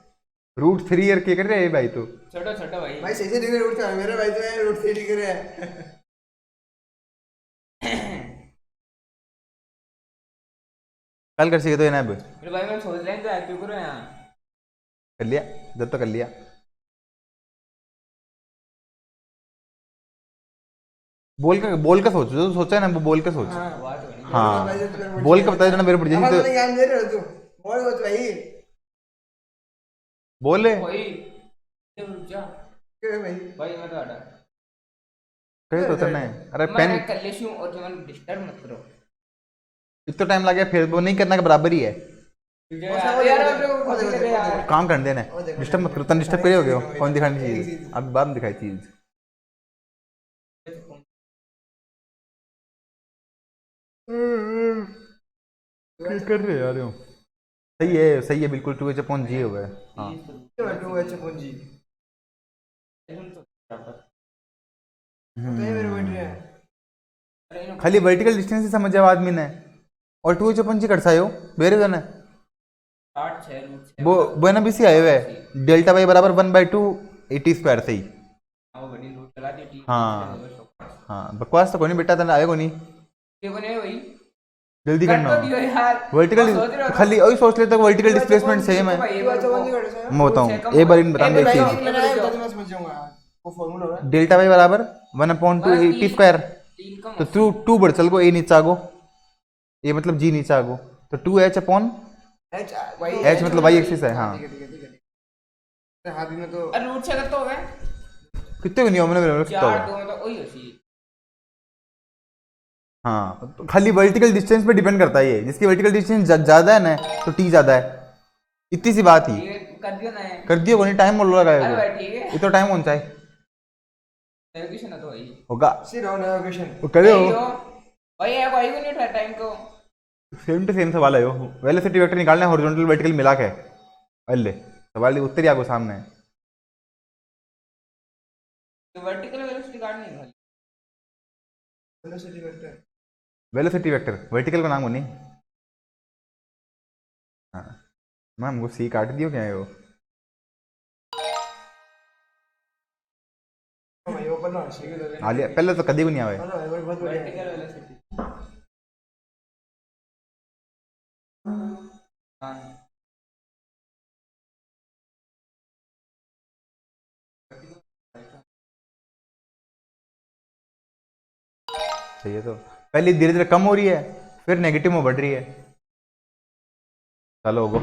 रूट 3 यार क्या कर रहे हैं भाई तू? छोटो छोटो भाई भाई सही से दिख रहे रूट का, मेरे भाई तो है रूट से दिख रहे हैं। कल कर सके तो ये ना अब मेरे भाई मैं सोच रहा हूं तो क्यों करो यहां। कर लिया, जब तक कर लिया। बोल का सोच, जो तू सोचा है ना वो बोल के सोच। बात बनी हाँ बोल के बता देना मेरे पर अब जैसे मैंने ज्ञान दे रहे हो तू। बोल मत भाई। बोले भाई ये रुक जा क्यों भाई? भाई मैं तो हटा कहे तो उतरना है। अरे मैं पेन कर लेती हूं और तुम डिस्टर्ब मत करो। इतना टाइम लगे फिर वो नहीं करना के बराबर ही है। यार अब लोग खुद कर रहे हैं यार। काम करने देना है, डिस्टर्ब मत करो। तन डिस्टर्ब करे हो गए कौन दिखानी चीज, अब बाद में दिखाई चीज। क्या कर रहे यार यूं? सही है बिल्कुल, 2h/g हो गए। हाँ क्यों 2h पूंजी? तो ये मेरे बैठ रहे हैं। खाली वर्टिकल डिस्टेंस ही समझ जाओ आदमी ने और 2h/g कटसायो बेरे जने 8 6 रूट 6 वो है ना बीसी आए हुए डेल्टा वाई बराबर 1/2 80 स्क्वायर से ही। वो बड़ी रूट चला दी टी हाँ हाँ बकवास तो कोई नहीं बेटा तेने आएगा नहीं देखो नहीं भाई जल्दी कर करना तो दियो यार वर्टिकल मैं सोच रहा था। खाली वही सोच लेते वर्टिकल डिस्प्लेसमेंट सेम है। भाई, तू अच्छा बंद नहीं कर सकता मैं बताऊँ एक बार इन बताऊँ एक बताओ। चीज मैंने आया बता तो मैं समझ जाऊंगा यार वो फार्मूला है डेल्टा वाई बराबर 1/2 80 स्क्वायर तीन कम तो टू बढ़ चल को ए नीचे आगो ए मतलब जी नीचे आगो तो 2h upon h y H मतलब y एक्सिस है हाँ ठीक है हाथ में तो अरे रूट 6 कर तो हो गए कितने को नहीं मैंने मेरे कितना 4 होगा 2 मतलब वही होसी हाँ तो खाली वर्टिकल डिस्टेंस पे डिपेंड करता है ये जिसकी वर्टिकल डिस्टेंस ज्यादा है ना तो टी ज्यादा है इतनी सी बात ही ये कर दियो ना कर दियो कोई टाइम बोल अरे लगाएगा भाई ठीक है इतना टाइम होना चाहिए नेविगेशन है तो भाई होगा सिर ऑन नेविगेशन वो करे नहीं हो हो भाई है भाई को नहीं उठा टाइम को सेम टू सेम सवाल है वो वेलोसिटी वेक्टर निकालना है हॉरिजॉन्टल वर्टिकल मिला के अल्ले सवाल उत्तर ही आपको सामने है तो वर्टिकल वेलोसिटी काटनी है खाली velocity vector velocity vector vertical का नाम हो नहीं हाँ मैम वो सी काट दियो क्या है वो भाई ओपन ना सीखे आलिया पहले तो कभी भी नहीं आवे तो बहुत बढ़िया वर्टिकल वेलोसिटी हां सही है तो पहले धीरे धीरे कम हो रही है फिर नेगेटिव में बढ़ रही है चलो होगो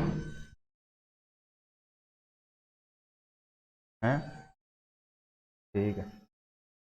हैं ठीक है।